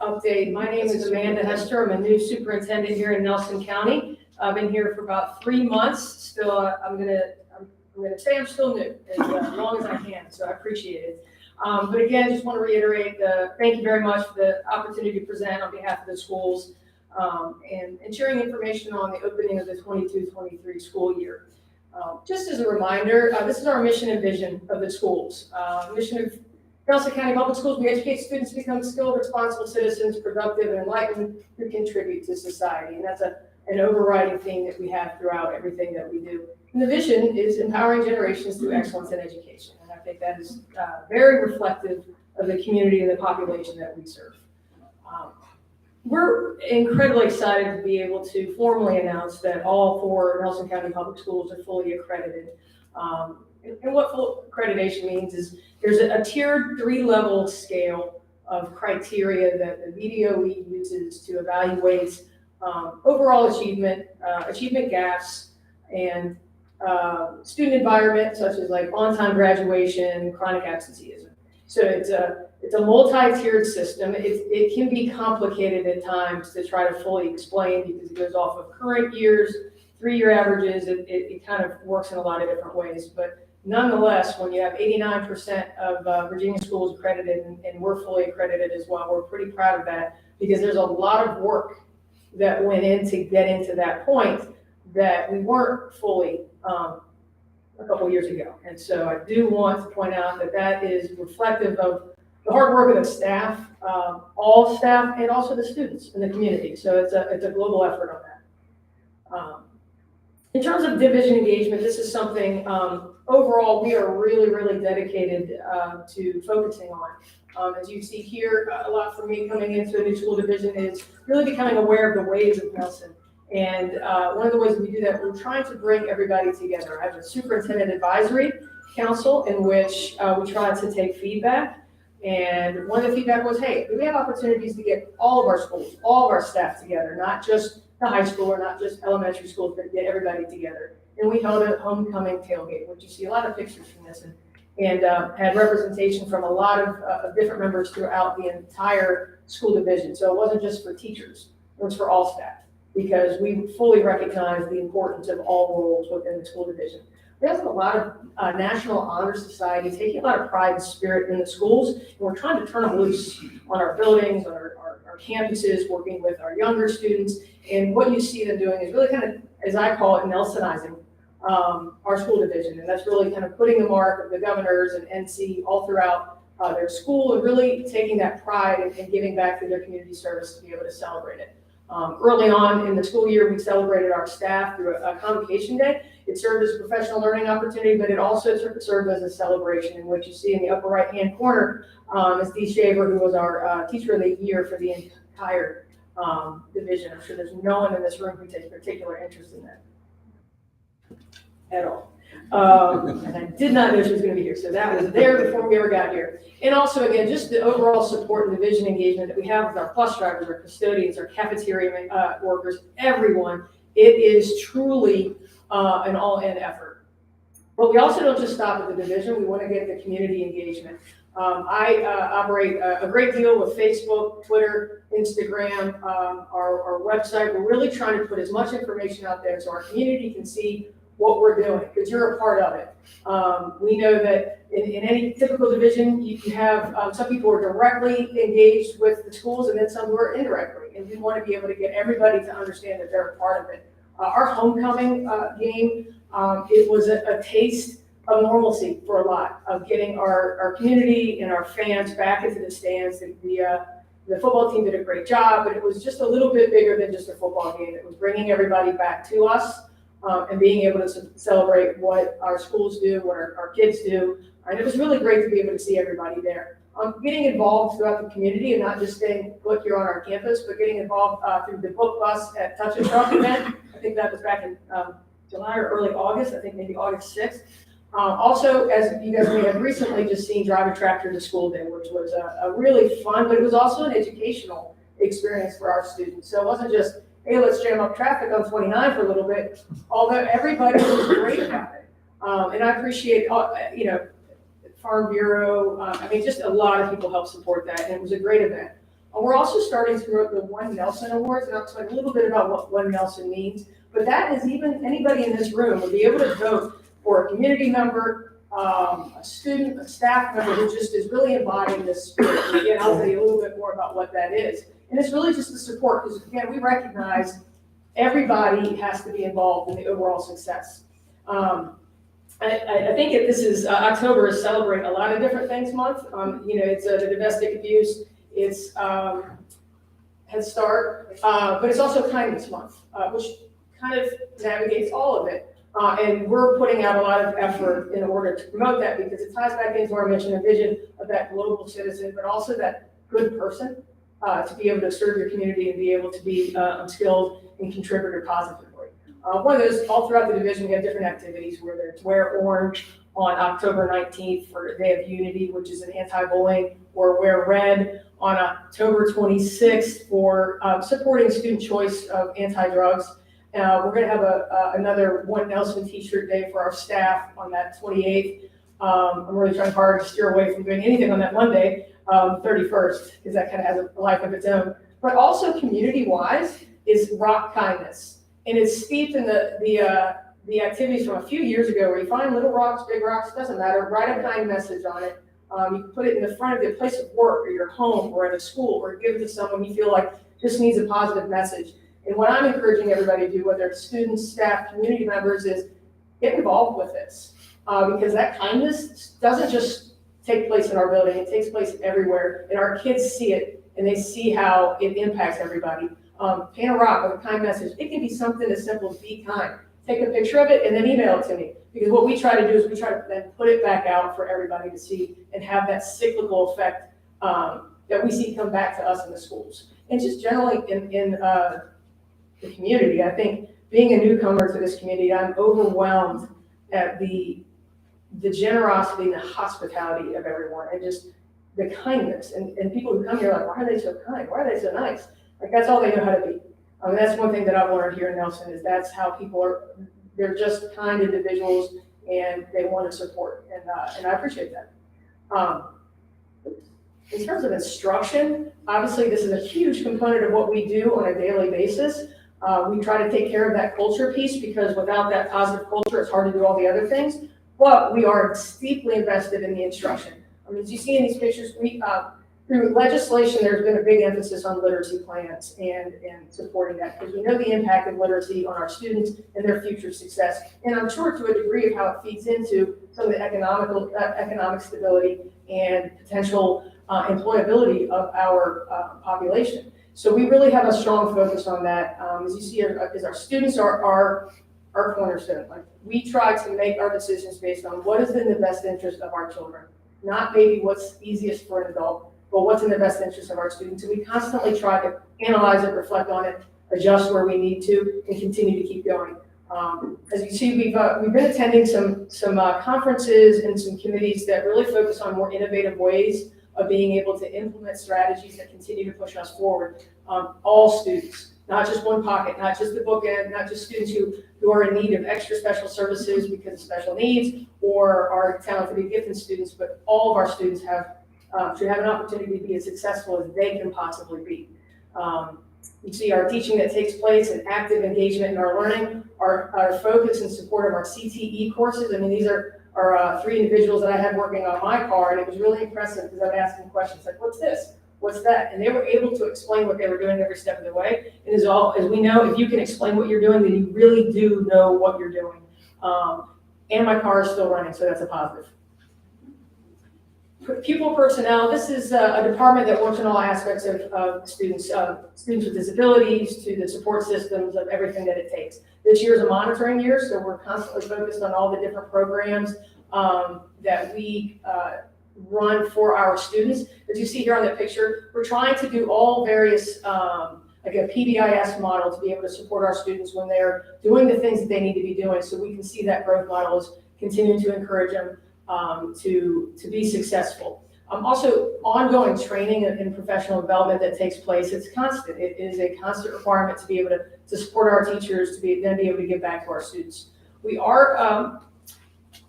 update. My name is Amanda Hester. I'm a new superintendent here in Nelson County. I've been here for about 3 months. Still, I'm gonna say I'm still new as long as I can, so I appreciate it. But again, just want to reiterate, thank you very much for the opportunity to present on behalf of the schools and sharing information on the opening of the 22-23 school year. Just as a reminder, this is our mission and vision of the schools. Mission of Nelson County Public Schools: we educate students to become skilled, responsible citizens, productive, and enlightened, who contribute to society. And that's an overriding theme that we have throughout everything that we do. And the vision is empowering generations through excellence in education. And I think that is very reflective of the community and the population that we serve. We're incredibly excited to be able to formally announce that all 4 Nelson County Public Schools are fully accredited. And what full accreditation means is there's a tiered 3-level scale of criteria that the VDOE uses to evaluate overall achievement, achievement gaps, and student environment, such as like on-time graduation, chronic absenteeism. So it's a multi-tiered system. It can be complicated at times to try to fully explain because it goes off of current years, 3-year averages. It kind of works in a lot of different ways. But nonetheless, when you have 89% of Virginia schools accredited and we're fully accredited as well, we're pretty proud of that because there's a lot of work that went in to get into that point that we weren't fully a couple years ago. And so I do want to point out that that is reflective of the hard work of the staff, all staff, and also the students in the community. So it's a global effort on that. In terms of division engagement, this is something overall we are really, really dedicated to focusing on. As you see here, a lot for me coming into a new school division is really becoming aware of the ways of Nelson. And one of the ways we do that, we're trying to bring everybody together. I have a superintendent advisory council in which we try to take feedback. And one of the feedback was, hey, do we have opportunities to get all of our schools, all of our staff together, not just the high school or not just elementary schools, but get everybody together. And we held a homecoming tailgate, which you see a lot of pictures from this, and had representation from a lot of different members throughout the entire school division. So it wasn't just for teachers, it was for all staff, because we fully recognize the importance of all roles within the school division. We also have a lot of National Honor Society taking a lot of pride and spirit in the schools, and we're trying to turn them loose on our buildings, on our campuses, working with our younger students. And what you see them doing is really kind of, as I call it, Nelsonizing our school division. And that's really kind of putting the mark of the governors and NC all throughout their school and really taking that pride and giving back to their community service to be able to celebrate it. Early on in the school year, we celebrated our staff through a convocation day. It served as a professional learning opportunity, but it also served as a celebration, in which you see in the upper right-hand corner is Dee Shaver, who was our Teacher of the Year for the entire division. I'm sure there's no one in this room who takes particular interest in that at all. And I did not know she was going to be here, so that was there before we ever got here. And also, again, just the overall support and division engagement that we have with our bus drivers, our custodians, our cafeteria workers, everyone. It is truly an all-in effort. But we also don't just stop at the division. We want to get the community engagement. I operate a great deal with Facebook, Twitter, Instagram, our website. We're really trying to put as much information out there so our community can see what we're doing, because you're a part of it. We know that in any typical division, you have some people who are directly engaged with the schools and then some who are indirectly. And we want to be able to get everybody to understand that they're a part of it. Our homecoming game, it was a taste of normalcy for a lot of getting our community and our fans back into the stands. The football team did a great job, but it was just a little bit bigger than just a football game. It was bringing everybody back to us. And being able to celebrate what our schools do, what our kids do. And it was really great to be able to see everybody there. Getting involved throughout the community and not just staying put here on our campus, but getting involved through the book bus at Touch and Truck event. I think that was back in July or early August, I think maybe August 6th. Also, as you guys may have recently just seen, Drive a Tractor to School Day, which was a really fun, but it was also an educational experience for our students. So it wasn't just, hey, let's jam up traffic on 29 for a little bit, although everybody was great about it. And I appreciate, Farm Bureau, just a lot of people helped support that, and it was a great event. We're also starting to promote the One Nelson Awards, and I'll talk a little bit about what One Nelson means, but that is even anybody in this room will be able to vote for a community member, a student, a staff member who just is really embodying this spirit. And again, I'll tell you a little bit more about what that is. And it's really just the support, because again, we recognize everybody has to be involved in the overall success. I think this is, October is celebrating a lot of different things month. It's the domestic abuse, it's Head Start, but it's also Kindness Month, which kind of navigates all of it. And we're putting out a lot of effort in order to promote that, because it ties back into our mission and vision of that global citizen, but also that good person. To be able to serve your community and be able to be skilled and contributor positively. One of those, all throughout the division, we have different activities, whether it's Wear Orange on October 19th for Day of Unity, which is an anti-bullying, or Wear Red on October 26th for supporting student choice of anti-drugs. We're going to have another One Nelson T-shirt day for our staff on that 28th. I'm really trying hard to steer away from doing anything on that Monday. 31st, because that kind of has a life of its own. But also community-wise is Rock Kindness. And it's steeped in the activities from a few years ago where you find little rocks, big rocks, doesn't matter, write a kind message on it. You can put it in the front of your place of work or your home or at a school, or give it to someone you feel like just needs a positive message. And what I'm encouraging everybody to do, whether it's students, staff, community members, is get involved with this. Because that kindness doesn't just take place in our building, it takes place everywhere, and our kids see it, and they see how it impacts everybody. Paint a rock with a kind message. It can be something as simple as be kind. Take a picture of it and then email it to me, because what we try to do is we try to then put it back out for everybody to see and have that cyclical effect that we see come back to us in the schools. And just generally in the community, I think being a newcomer to this community, I'm overwhelmed at the generosity and the hospitality of everyone, and just the kindness, and people who come here like, why are they so kind? Why are they so nice? Like, that's all they know how to be. That's one thing that I've learned here in Nelson, is that's how people are. They're just kind individuals, and they want to support, and I appreciate that. In terms of instruction, obviously this is a huge component of what we do on a daily basis. We try to take care of that culture piece, because without that positive culture, it's hard to do all the other things. But we are deeply invested in the instruction. As you see in these pictures, through legislation, there's been a big emphasis on literacy plans and supporting that, because we know the impact of literacy on our students and their future success. And I'm sure to a degree of how it feeds into some of the economic stability and potential employability of our population. So we really have a strong focus on that. As you see, because our students are our cornerstone. Like, we try to make our decisions based on what is in the best interest of our children, not maybe what's easiest for an adult, but what's in the best interest of our students. And we constantly try to analyze it, reflect on it, adjust where we need to, and continue to keep going. As you see, we've been attending some conferences and some committees that really focus on more innovative ways of being able to implement strategies that continue to push us forward. All students, not just one pocket, not just the bookend, not just students who are in need of extra special services because of special needs or are talented and gifted students, but all of our students should have an opportunity to be as successful as they can possibly be. You see our teaching that takes place and active engagement in our learning, our focus and support of our CTE courses. I mean, these are 3 individuals that I had working on my car, and it was really impressive because I would ask them questions like, what's this? What's that? And they were able to explain what they were doing every step of the way. And as we know, if you can explain what you're doing, then you really do know what you're doing. And my car is still running, so that's a positive. Pupil personnel, this is a department that works in all aspects of students with disabilities to the support systems of everything that it takes. This year is a monitoring year, so we're constantly focused on all the different programs that we run for our students. As you see here on the picture, we're trying to do all various, like a PBIS model to be able to support our students when they're doing the things that they need to be doing, so we can see that growth model is continuing to encourage them to be successful. Also, ongoing training and professional development that takes place, it's constant. It is a constant requirement to be able to support our teachers, to be able to give back to our students. We are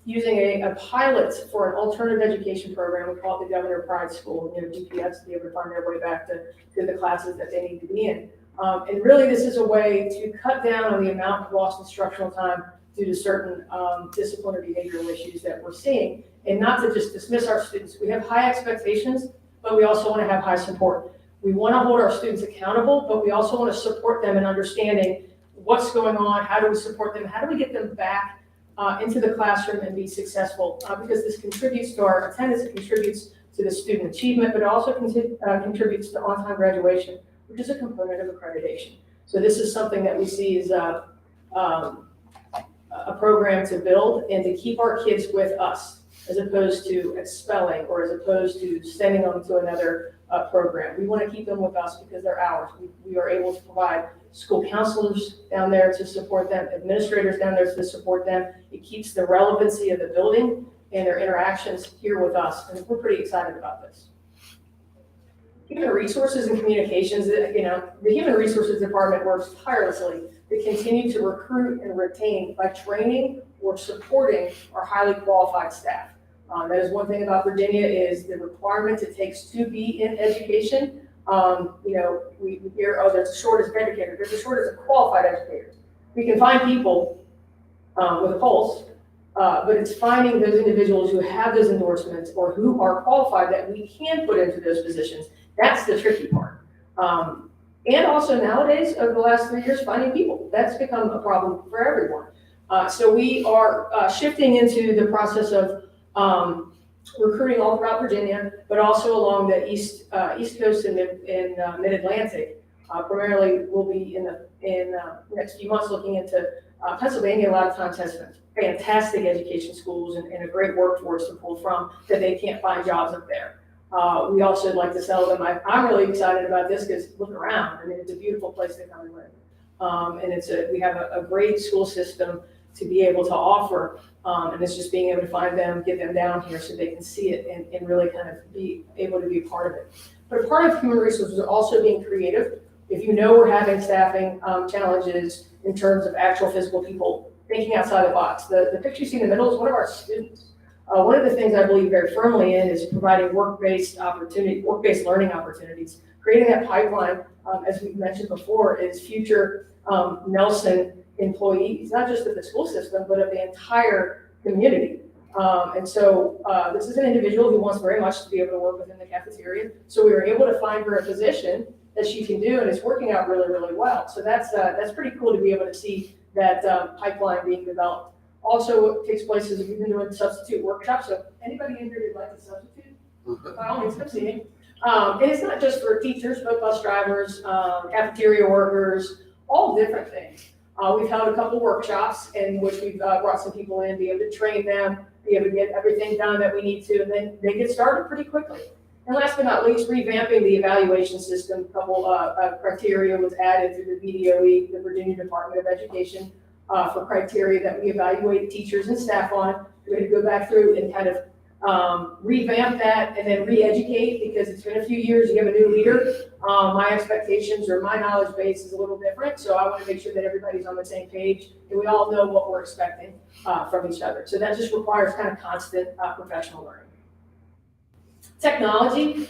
using a pilot for an alternative education program. We call it the Governor Pride School, GPS, to be able to find their way back to the classes that they need to be in. And really, this is a way to cut down on the amount of lost instructional time due to certain discipline or behavioral issues that we're seeing, and not to just dismiss our students. We have high expectations, but we also want to have high support. We want to hold our students accountable, but we also want to support them in understanding what's going on, how do we support them, how do we get them back into the classroom and be successful, because this contributes to our attendance, it contributes to the student achievement, but it also contributes to on-time graduation, which is a component of accreditation. So this is something that we see as a program to build and to keep our kids with us, as opposed to expelling or as opposed to sending them to another program. We want to keep them with us because they're ours. We are able to provide school counselors down there to support them, administrators down there to support them. It keeps the relevancy of the building and their interactions here with us, and we're pretty excited about this. Human resources and communications, the Human Resources Department works tirelessly to continue to recruit and retain by training or supporting our highly qualified staff. That is one thing about Virginia is the requirement it takes to be in education. We hear, oh, there's a shortage of educators. There's a shortage of qualified educators. We can find people with a pulse, but it's finding those individuals who have those endorsements or who are qualified that we can put into those positions. That's the tricky part. And also nowadays, over the last 3 years, finding people. That's become a problem for everyone. So we are shifting into the process of recruiting all throughout Virginia, but also along the East Coast and Mid-Atlantic. Primarily, we'll be in the next few months looking into Pennsylvania. A lot of times has fantastic education schools and a great workforce to pull from that they can't find jobs up there. We also like to sell them. I'm really excited about this because look around. I mean, it's a beautiful place to come and live. And we have a great school system to be able to offer. And it's just being able to find them, get them down here so they can see it and really kind of be able to be a part of it. But a part of human resources are also being creative. If you know we're having staffing challenges in terms of actual physical people, thinking outside the box. The picture you see in the middle is one of our students. One of the things I believe very firmly in is providing work-based learning opportunities. Creating that pipeline, as we've mentioned before, is future Nelson employees, not just of the school system, but of the entire community. And so this is an individual who wants very much to be able to work within the cafeteria. So we were able to find her a position that she can do, and it's working out really, really well. So that's pretty cool to be able to see that pipeline being developed. Also, what takes place is we've been doing substitute workshops. So anybody in here who'd like to substitute, by all means, come see me. And it's not just for teachers, but bus drivers, cafeteria workers, all different things. We've held a couple workshops in which we've brought some people in, be able to train them, be able to get everything done that we need to, and then they get started pretty quickly. And last but not least, revamping the evaluation system. A couple criteria was added through the VDOE, the Virginia Department of Education, for criteria that we evaluate teachers and staff on. We had to go back through and kind of revamp that and then re-educate, because it's been a few years, you have a new leader. My expectations or my knowledge base is a little different, so I want to make sure that everybody's on the same page and we all know what we're expecting from each other. So that just requires kind of constant professional learning. Technology.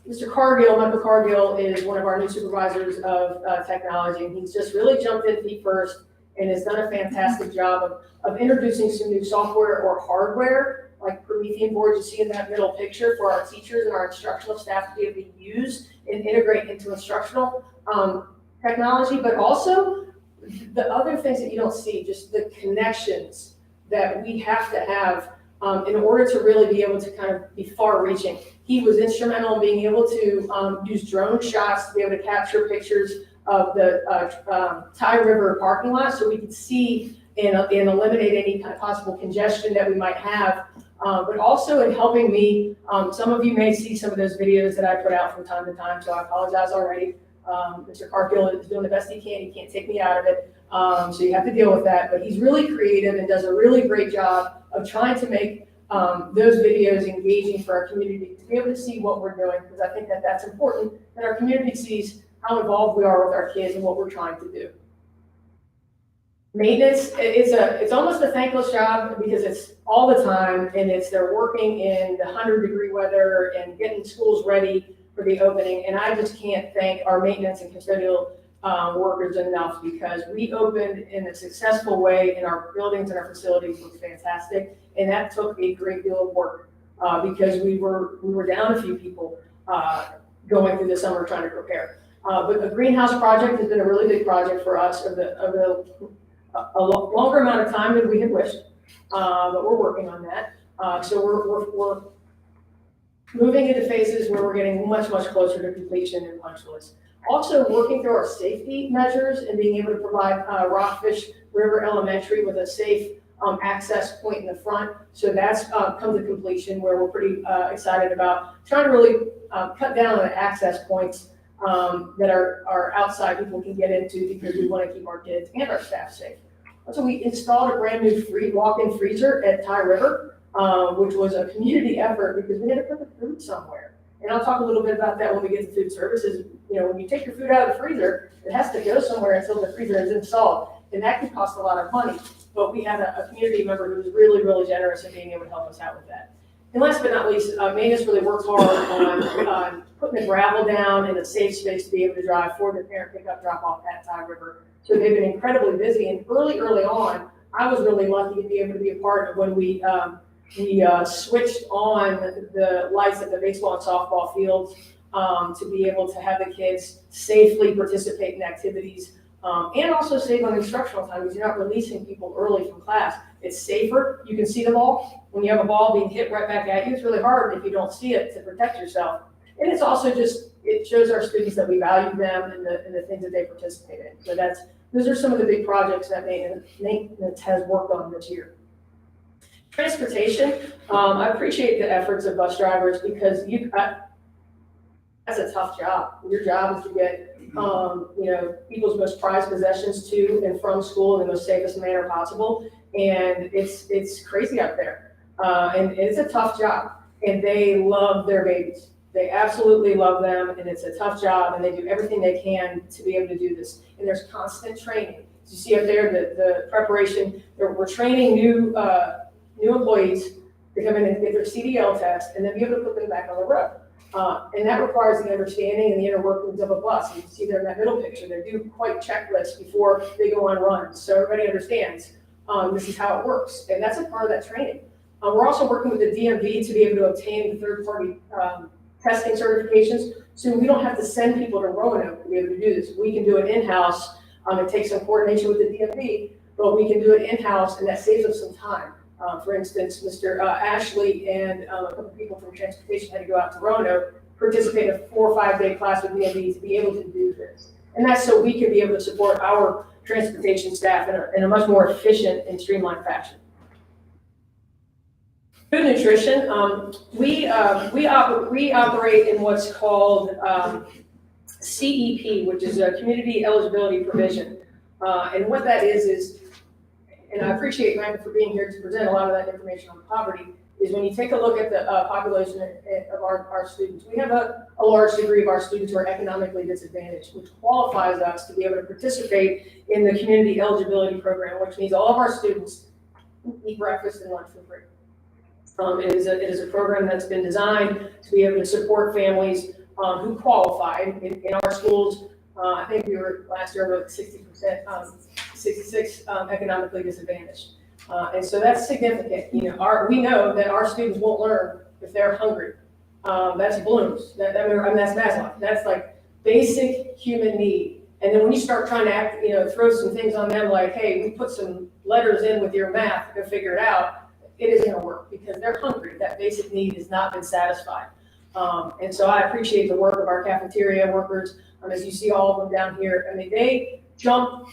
Mr. Cargill, Michael Cargill, is one of our new supervisors of technology, and he's just really jumped in feet first and has done a fantastic job of introducing some new software or hardware, like Promethean boards you see in that middle picture, for our teachers and our instructional staff to be able to use and integrate into instructional technology, but also the other things that you don't see, just the connections that we have to have in order to really be able to kind of be far-reaching. He was instrumental in being able to use drone shots to be able to capture pictures of the Ty River parking lot, so we could see and eliminate any kind of possible congestion that we might have. But also in helping me, some of you may see some of those videos that I put out from time to time, so I apologize already. Mr. Cargill is doing the best he can. He can't take me out of it, so you have to deal with that. But he's really creative and does a really great job of trying to make those videos engaging for our community, to be able to see what we're doing, because I think that that's important, that our community sees how involved we are with our kids and what we're trying to do. Maintenance, it's almost a thankless job because it's all the time, and they're working in the 100-degree weather and getting schools ready for the opening. And I just can't thank our maintenance and custodial workers enough, because we opened in a successful way, and our buildings and our facilities look fantastic. And that took a great deal of work because we were down a few people going through the summer trying to prepare. But the greenhouse project has been a really big project for us of a longer amount of time than we had wished, but we're working on that. So we're moving into phases where we're getting much, much closer to completion and punch list. Also working through our safety measures and being able to provide Rockfish River Elementary with a safe access point in the front. So that's come to completion, where we're pretty excited about trying to really cut down on the access points that our outside people can get into, because we want to keep our kids and our staff safe. So we installed a brand new walk-in freezer at Ty River, which was a community effort because we had to put the food somewhere. And I'll talk a little bit about that when we get to food services. You know, when you take your food out of the freezer, it has to go somewhere until the freezer is installed, and that can cost a lot of money. But we had a community member who was really, really generous in being able to help us out with that. And last but not least, maintenance really worked hard on putting the gravel down in a safe space to be able to drive for the parent pickup drop-off at Ty River. So they've been incredibly busy, and early on, I was really lucky to be able to be a part of when we switched on the lights at the baseball and softball fields to be able to have the kids safely participate in activities and also save on instructional time, because you're not releasing people early from class. It's safer. You can see the ball. When you have a ball being hit right back at you, it's really hard if you don't see it to protect yourself. And it's also it shows our students that we value them and the things that they participate in. So those are some of the big projects that maintenance has worked on this year. Transportation, I appreciate the efforts of bus drivers, because that's a tough job. Your job is to get people's most prized possessions to and from school in the most safest manner possible. And it's crazy out there. And it's a tough job. And they love their babies. They absolutely love them, and it's a tough job, and they do everything they can to be able to do this. And there's constant training. As you see up there, the preparation, we're training new employees to come in and get their CDL test and then be able to put them back on the road. And that requires the understanding and the inner workings of a bus. You can see there in that middle picture, they do quite checklists before they go on runs. So everybody understands this is how it works. And that's a part of that training. We're also working with the DMV to be able to obtain the third-party testing certifications, so we don't have to send people to Roanoke to be able to do this. We can do it in-house. It takes some coordination with the DMV, but we can do it in-house, and that saves us some time. For instance, Mr. Ashley and a couple of people from transportation had to go out to Roanoke, participate in a 4 or 5 day class with DMV to be able to do this. And that's so we can be able to support our transportation staff in a much more efficient and streamlined fashion. Food nutrition, we operate in what's called CEP, which is a community eligibility provision. And what that is, and I appreciate Miranda for being here to present a lot of that information on poverty, is when you take a look at the population of our students, we have a large degree of our students who are economically disadvantaged, which qualifies us to be able to participate in the community eligibility program, which means all of our students eat breakfast and lunch for free. It is a program that's been designed to be able to support families who qualify. In our schools, I think we were last year about 60%, 66 economically disadvantaged. And so that's significant. We know that our students won't learn if they're hungry. That's Bloom's. That's Maslow. That's like basic human need. And then when you start trying to throw some things on them like, hey, we put some letters in with your math to figure it out, it isn't going to work because they're hungry. That basic need has not been satisfied. And so I appreciate the work of our cafeteria workers. As you see all of them down here, I mean, they jump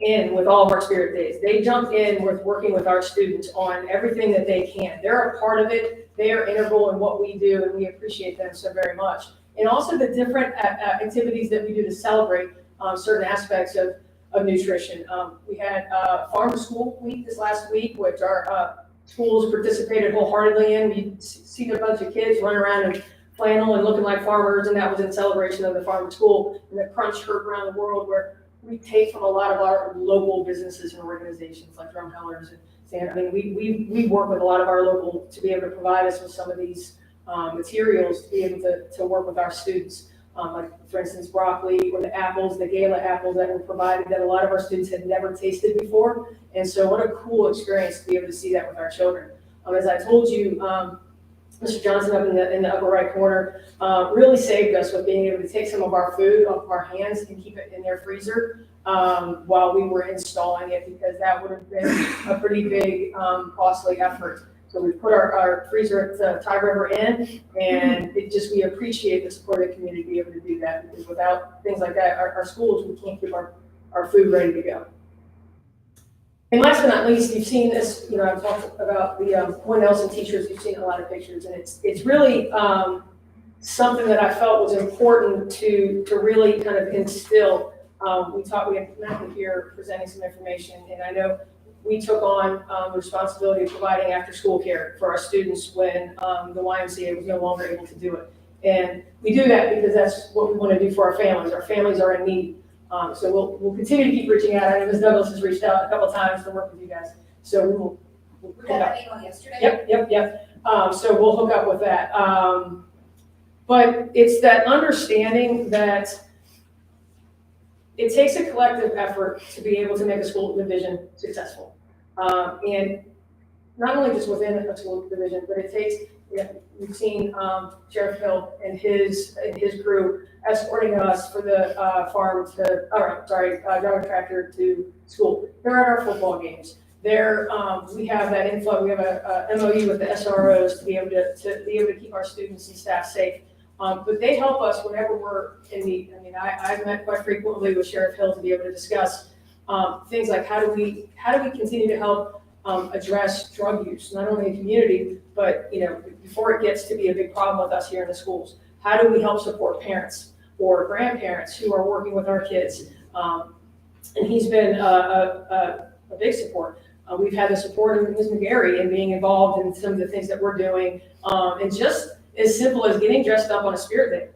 in with all of our Spirit Days. They jump in with working with our students on everything that they can. They're a part of it. They are integral in what we do, and we appreciate them so very much. And also the different activities that we do to celebrate certain aspects of nutrition. We had Farm to School Week this last week, which our schools participated wholeheartedly in. We see a bunch of kids running around in flannel and looking like farmers, and that was in celebration of the Farm to School and the Crunch Herd around the world, where we take from a lot of our local businesses and organizations like Drumhellers and Sand. I mean, we work with a lot of our local to be able to provide us with some of these materials to be able to work with our students. Like, for instance, broccoli or the apples, the gala apples that were provided that a lot of our students had never tasted before. And so what a cool experience to be able to see that with our children. As I told you, Mr. Johnson up in the upper right corner really saved us with being able to take some of our food off of our hands and keep it in their freezer while we were installing it, because that would have been a pretty big costly effort. So we put our freezer at the Tide River Inn, and we appreciate the support of the community to be able to do that, because without things like that, our schools, we can't keep our food ready to go. And last but not least, you've seen this, I've talked about the One Nelson teachers, you've seen a lot of pictures, and it's really something that I felt was important to really kind of instill. We had Matthew here presenting some information, and I know we took on the responsibility of providing after-school care for our students when the YMCA was no longer able to do it. And we do that because that's what we want to do for our families. Our families are in need. So we'll continue to keep reaching out. I know Ms. Douglas has reached out a couple of times to work with you guys. So we'll We got that email yesterday. Yep. So we'll hook up with that. But it's that understanding that it takes a collective effort to be able to make a school division successful. And not only just within a school division, but it takes, we've seen Sheriff Hill and his crew escorting us for the driver tractor to school. They're at our football games. We have that inflow. We have a MOU with the SROs to be able to keep our students and staff safe. But they help us whenever we're in need. I mean, I've met quite frequently with Sheriff Hill to be able to discuss things like how do we continue to help address drug use, not only in the community, but before it gets to be a big problem with us here in the schools. How do we help support parents or grandparents who are working with our kids? And he's been a big support. We've had the support of Ms. McGarry in being involved in some of the things that we're doing, and just as simple as getting dressed up on a Spirit Day.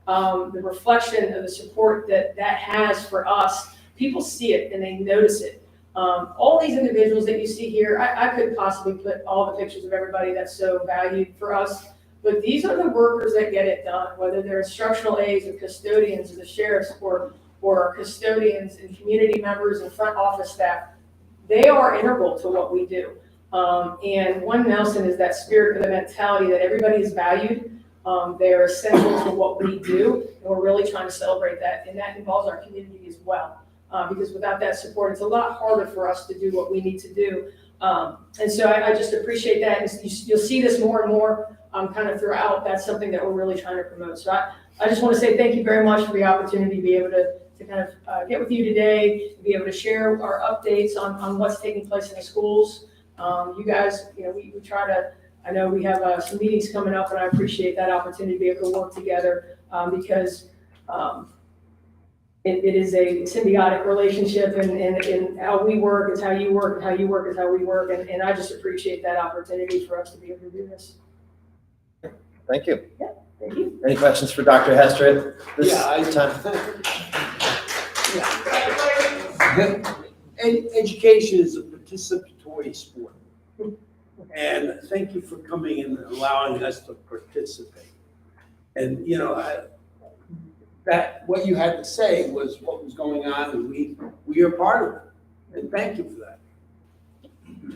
The reflection of the support that has for us, people see it and they notice it. All these individuals that you see here, I could possibly put all the pictures of everybody that's so valued for us, but these are the workers that get it done, whether they're instructional aides or custodians or the sheriffs or custodians and community members and front office staff. They are integral to what we do. And One Nelson is that spirit of the mentality that everybody is valued. They're essential to what we do, and we're really trying to celebrate that. And that involves our community as well. Because without that support, it's a lot harder for us to do what we need to do And so I just appreciate that. And you'll see this more and more kind of throughout. That's something that we're really trying to promote. So I just want to say thank you very much for the opportunity to be able to kind of get with you today, to be able to share our updates on what's taking place in the schools. You guys, we try to, I know we have some meetings coming up, and I appreciate that opportunity to be able to work together because it is a symbiotic relationship, and how we work is how you work, and how you work is how we work, and I just appreciate that opportunity for us to be able to do this. Thank you. Yeah, thank you. Any questions for Dr. Hester at this Yeah, time? Education is a participatory sport. And thank you for coming and allowing us to participate. And, that what you had to say was what was going on, and we are part of it. And thank you for that.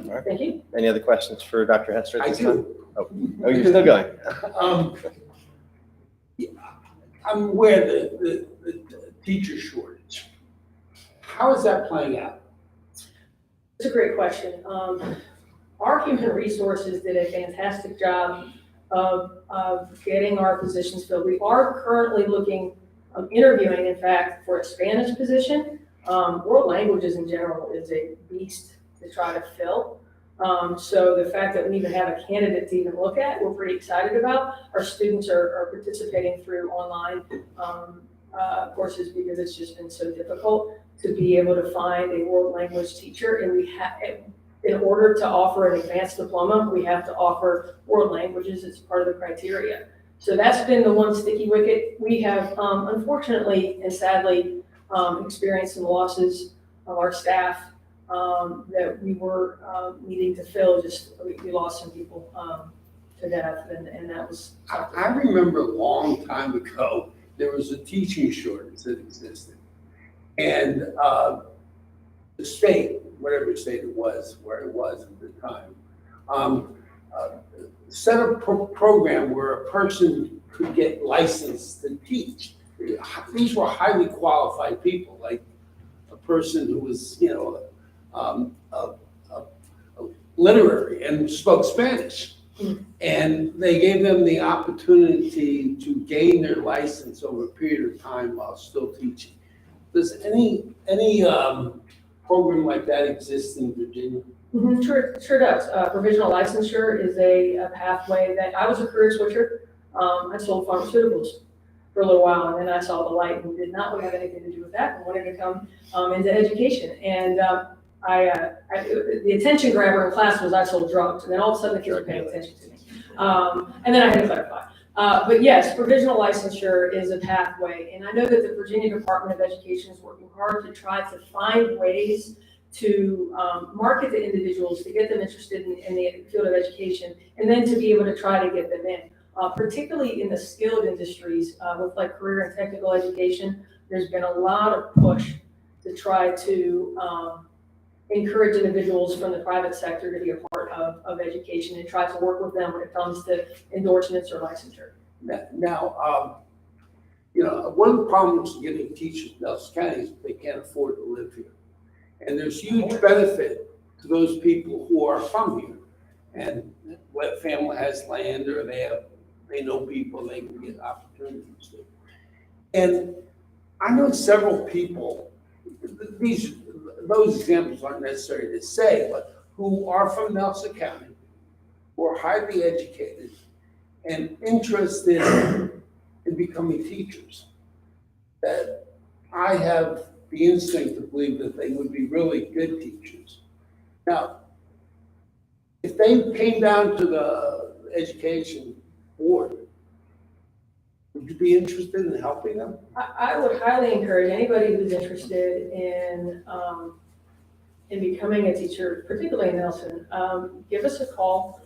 All right. Thank you. Any other questions for Dr. Hester at I this time? do. Oh, you're still going. I'm aware that the teacher shortage. How is that playing out? It's a great question. Our human resources did a fantastic job of getting our positions filled. We are currently interviewing, in fact, for a Spanish position. World languages in general is a beast to try to fill. So the fact that we even have a candidate to even look at, we're pretty excited about. Our students are participating through online courses because it's just been so difficult to be able to find a world language teacher. And we have, in order to offer an advanced diploma, we have to offer world languages as part of the criteria. So that's been the one sticky wicket. We have, unfortunately and sadly, experienced some losses of our staff that we were needing to fill. We lost some people to death, and that was. I remember a long time ago, there was a teaching shortage that existed. And the state, whatever state it was, where it was at the time, set up a program where a person could get licensed to teach. These were highly qualified people, like a person who was, literary and spoke Spanish. And they gave them the opportunity to gain their license over a period of time while still teaching. Does any program like that exist in Virginia? Mm-hmm, sure does. Provisional licensure is a pathway that I was a career switcher. I sold pharmaceuticals for a little while, and then I saw the light and did not want to have anything to do with that and wanted to come into education. And the attention grabber in class was I sold drugs, and then all of a sudden the kids were paying attention to me. And then I had to clarify. But yes, provisional licensure is a pathway, and I know that the Virginia Department of Education is working hard to try to find ways to market to individuals, to get them interested in the field of education, and then to be able to try to get them in. Particularly in the skilled industries with like career and technical education, there's been a lot of push to try to encourage individuals from the private sector to be a part of education and try to work with them when it comes to endorsements or licensure. Now, one of the problems getting teachers in Nelson County is they can't afford to live here. And there's huge benefit to those people who are from here. And what family has land or they know people, they can get opportunities to. And I know several people, those examples aren't necessary to say, but who are from Nelson County, who are highly educated and interested in becoming teachers, that I have the instinct to believe that they would be really good teachers. Now, if they came down to the education board, would you be interested in helping them? I would highly encourage anybody who's interested in becoming a teacher, particularly in Nelson, give us a call.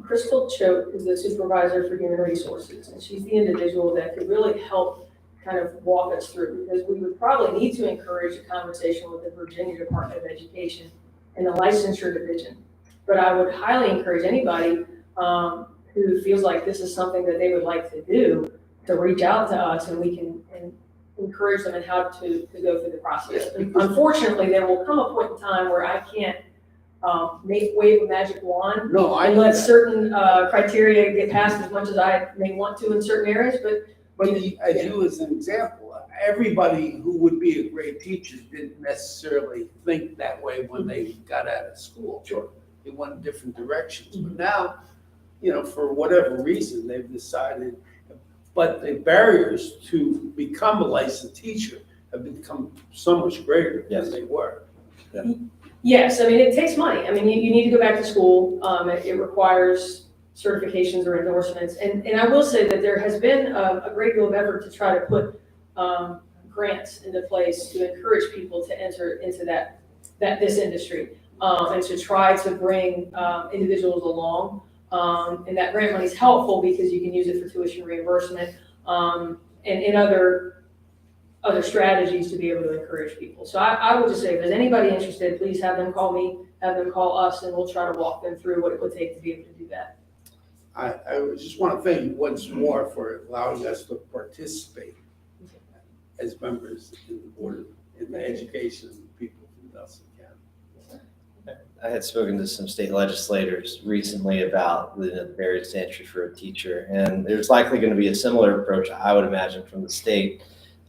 Crystal Choate is the supervisor for human resources, and she's the individual that could really help kind of walk us through, because we would probably need to encourage a conversation with the Virginia Department of Education and the licensure division. But I would highly encourage anybody who feels like this is something that they would like to do to reach out to us, and we can encourage them in how to go through the process. Unfortunately, there will come a point in time where I can't wave a magic wand No, I and know let that. certain criteria get passed as much as I may want to in certain areas, but But as you as an example, everybody who would be a great teacher didn't necessarily think that way when they got out of school. Sure. They went different directions, but now, for whatever reason, they've decided, but the barriers to become a licensed teacher have become so much greater than they were. yes, I mean, it takes money. I mean, you need to go back to school. It requires certifications or endorsements. And I will say that there has been a great deal of effort to try to put grants into place to encourage people to enter into this industry and to try to bring individuals along. And that grant money is helpful because you can use it for tuition reimbursement and other strategies to be able to encourage people. So I would just say, if there's anybody interested, please have them call me, have them call us, and we'll try to walk them through what it would take to be able to do that. I just want to thank you once more for allowing us to participate as members in the board, in the education of the people from Nelson County. I had spoken to some state legislators recently about the barriers to entry for a teacher, and there's likely going to be a similar approach, I would imagine, from the state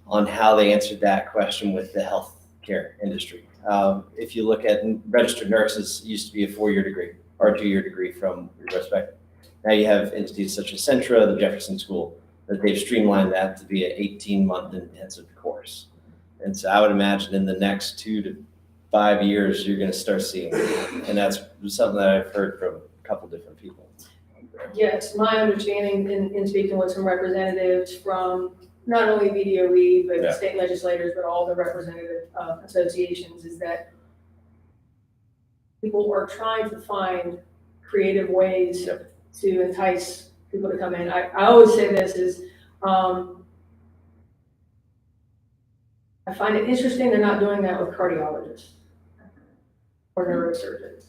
on how they answered that question with the healthcare industry. If you look at registered nurses, used to be a 4-year degree or a 2-year degree from your respective. Now you have entities such as Centra, the Jefferson School, that they've streamlined that to be an 18-month intensive course. And so I would imagine in the next 2 to 5 years, you're going to start seeing it. And that's something that I've heard from a couple different people. Yes, my understanding in speaking with some representatives from not only VDOE, but state legislators, but all the representative associations, is that people are trying to find creative ways to entice people to come in. I always say this is, I find it interesting they're not doing that with cardiologists or neurosurgeons.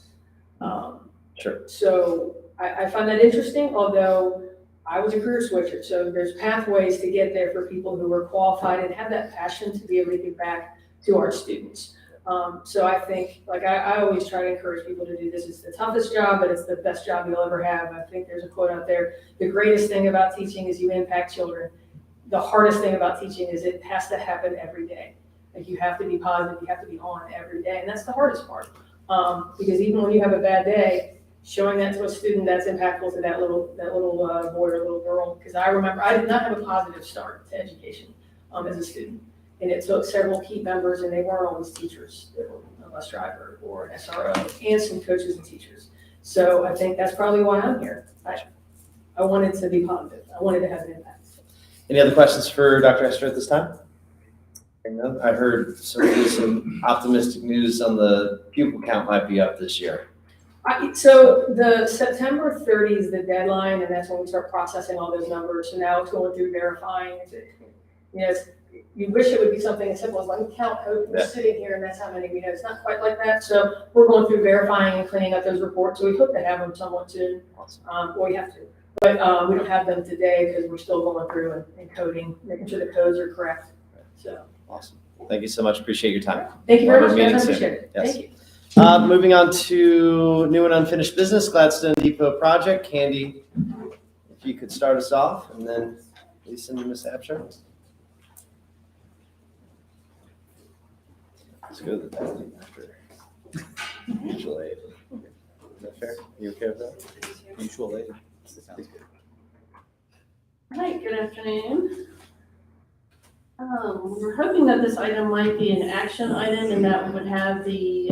Sure. So I find that interesting, although I was a career switcher, so there's pathways to get there for people who are qualified and have that passion to be able to give back to our students. So I think, I always try to encourage people to do this. It's the toughest job, but it's the best job you'll ever have. I think there's a quote out there: the greatest thing about teaching is you impact children. The hardest thing about teaching is it has to happen every day. Like, you have to be positive, you have to be on every day, and that's the hardest part. Because even when you have a bad day, showing that to a student that's impactful to that little boy or little girl. Because I remember I did not have a positive start to education as a student. And it took several key members, and they weren't always teachers. They were a bus driver or an SRO and some coaches and teachers. So I think that's probably why I'm here. I wanted to be positive. I wanted to have an impact. Any other questions for Dr. Esther at this time? I heard some optimistic news on the pupil count might be up this year. So the September 30 is the deadline, and that's when we start processing all those numbers. So now it's going through verifying. You wish it would be something as simple as like count, we're sitting here and that's how many we know. It's not quite like that. So we're going through verifying and cleaning up those reports. So we hope to have them somewhat soon. Well, we have to, but we don't have them today because we're still going through and coding, making sure the codes are correct. So awesome. Thank you so much. Appreciate your time. Thank you very much, guys. I appreciate it. Yes. Thank you. Moving on to new and unfinished business, Gladstone Depot project. Candy, if you could start us off, and then Lisa and Ms. Absher. Let's go to the bathroom after mutual aid. Is that fair? You okay with that? Mutual aid. Sounds good. All right, good afternoon. We're hoping that this item might be an action item and that we would have the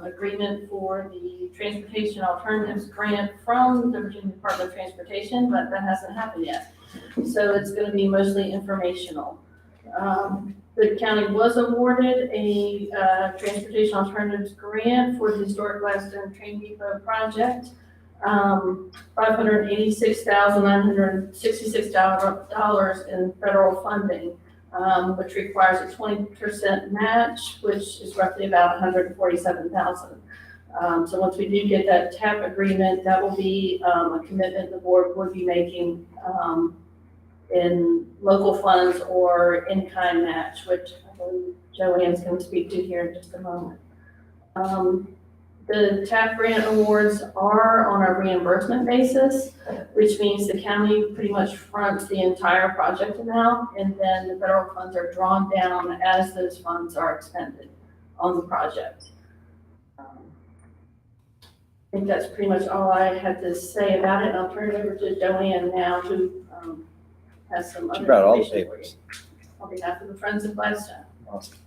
agreement for the Transportation Alternatives Grant from the Virginia Department of Transportation, but that hasn't happened yet. So it's going to be mostly informational. The county was awarded a Transportation Alternatives Grant for the Historic Gladstone Train Depot project. $586,966 in federal funding, which requires a 20% match, which is roughly about $147,000. So once we do get that TAP agreement, that will be a commitment the board would be making in local funds or in-kind match, which I believe Joanne's going to speak to here in just a moment. The TAP grant awards are on a reimbursement basis, which means the county pretty much fronts the entire project amount, and then the federal funds are drawn down as those funds are expended on the project. I think that's pretty much all I had to say about it. I'll turn it over to Joanne now who has some other She brought all the information for you. papers. On behalf of the Friends of Gladstone. Awesome.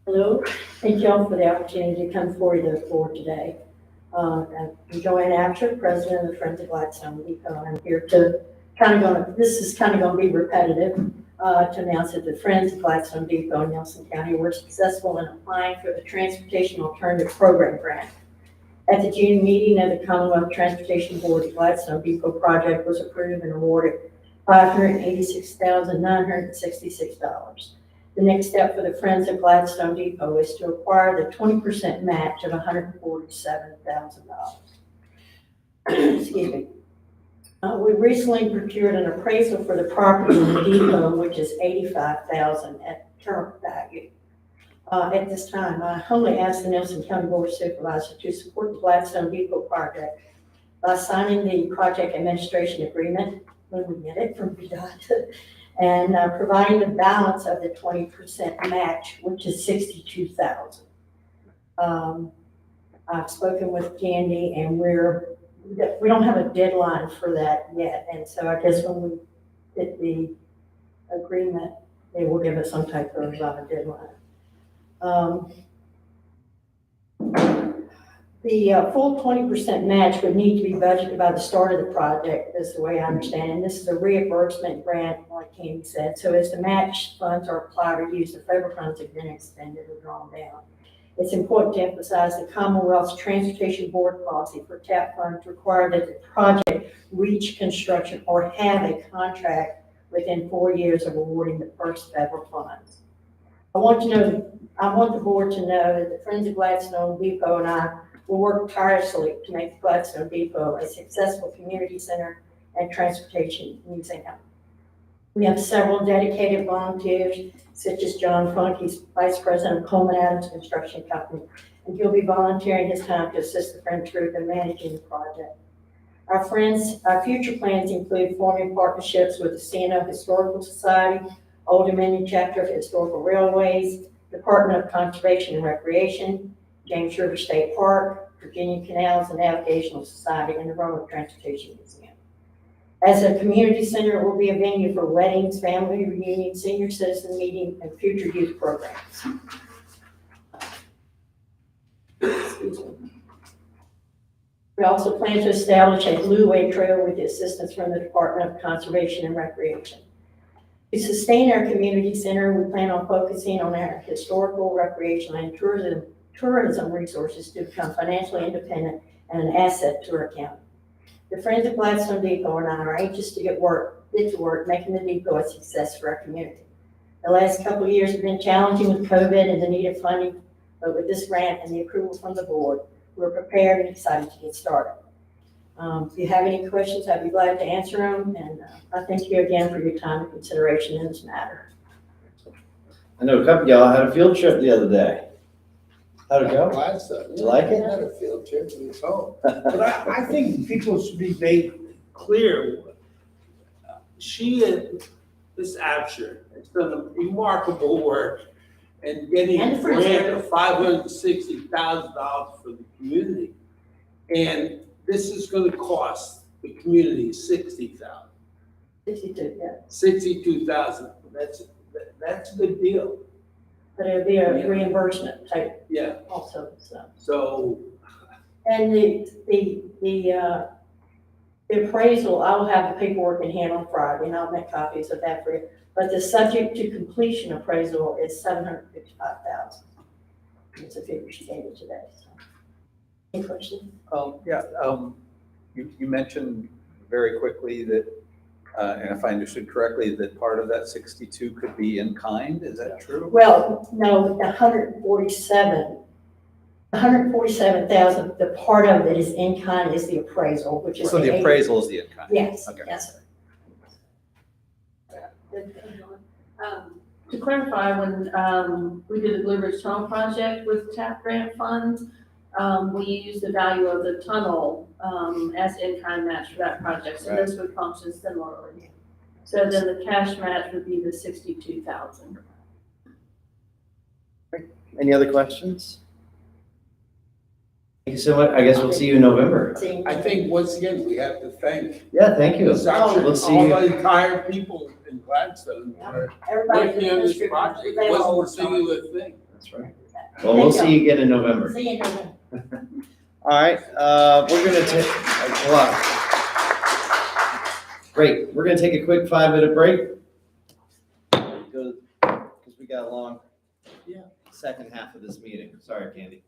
Hello, thank you all for the opportunity to come forward to the floor today. I'm Joanne Absher, President of the Friends of Gladstone Depot, and I'm here to this is kind of going to be repetitive, to announce that the Friends of Gladstone Depot in Nelson County were successful in applying for the Transportation Alternative Program Grant. At the June meeting of the Commonwealth Transportation Board, the Gladstone Depot project was approved and awarded $586,966. The next step for the Friends of Gladstone Depot is to acquire the 20% match of $147,000. Excuse me. We recently procured an appraisal for the property in the depot, which is $85,000 at current value. At this time, I humbly ask the Nelson County Board of Supervisors to support the Gladstone Depot project by signing the project administration agreement when we get it from VDOT, and providing the balance of the 20% match, which is $62,000. I've spoken with Candy, and we don't have a deadline for that yet, and so I guess when we get the agreement, they will give us some type of deadline. The full 20% match would need to be budgeted by the start of the project, is the way I understand it. And this is a reimbursement grant, like Candy said. So as the match funds are applied or used, the federal funds have been expended or drawn down. It's important to emphasize the Commonwealth's Transportation Board policy for TAP funds require that the project reach construction or have a contract within 4 years of awarding the first federal funds. I want the board to know that the Friends of Gladstone Depot and I will work tirelessly to make the Gladstone Depot a successful community center and transportation museum. We have several dedicated volunteers, such as John Funk, he's Vice President of Coleman Adams Construction Company, and he'll be volunteering his time to assist the Friends Group in managing the project. Our future plans include forming partnerships with the CNO Historical Society, Old Dominion Chapter of Historical Railways, Department of Conservation and Recreation, James River State Park, Virginia Canals and Navigational Society, and the Roanoke Transportation Museum. As a community center, it will be a venue for weddings, family reunions, senior citizen meeting, and future youth programs. Excuse me. We also plan to establish a blueway trail with the assistance from the Department of Conservation and Recreation. To sustain our community center, we plan on focusing on our historical, recreational, and tourism resources to become financially independent and an asset to our county. The Friends of Gladstone Depot and I are anxious to get to work making the depot a success for our community. The last couple of years have been challenging with COVID and the need of funding, but with this grant and the approval from the board, we're prepared and excited to get started. If you have any questions, I'd be glad to answer them, and I thank you again for your time and consideration in this matter. I know a couple of y'all had a field trip the other day. How'd it go? Gladstone. You like it? I had a field trip to his home. But I think people should be made clear. She and Ms. Absher has done a remarkable work in getting a grant of $560,000 for the community. And this is gonna cost the community $60,000. 62, yeah. $62,000. That's a good deal. But it'll be a reimbursement type Yeah. also, so. So And the appraisal, I'll have the paperwork in hand on Friday, and I'll make copies of that for you. But the subject to completion appraisal is $755,000. It's a figure she gave me today, so. Any questions? You mentioned very quickly that, and if I understood correctly, that part of that 62 could be in kind. Is that true? Well, no, the 147,000, the part of it is in kind is the appraisal, which is. So the appraisal is the in kind? Yes, Okay. yes, sir. To clarify, when we did the Blue Ridge Tunnel project with TAP grant funds, we used the value of the tunnel as in-kind match for that project, so this would function similarly. So then the cash match would be the 62,000. Any other questions? Thank you so much. I guess we'll see you in November. I think once again, we have to thank Yeah, thank you. all We'll see you. the entire people in Gladstone for working on this project. It wasn't a singular thing. That's right. Well, we'll see you again in November. See you in November. All right, we're gonna take, great, we're gonna take a quick 5-minute break. Because we got a long second half of this meeting. Sorry, Candy.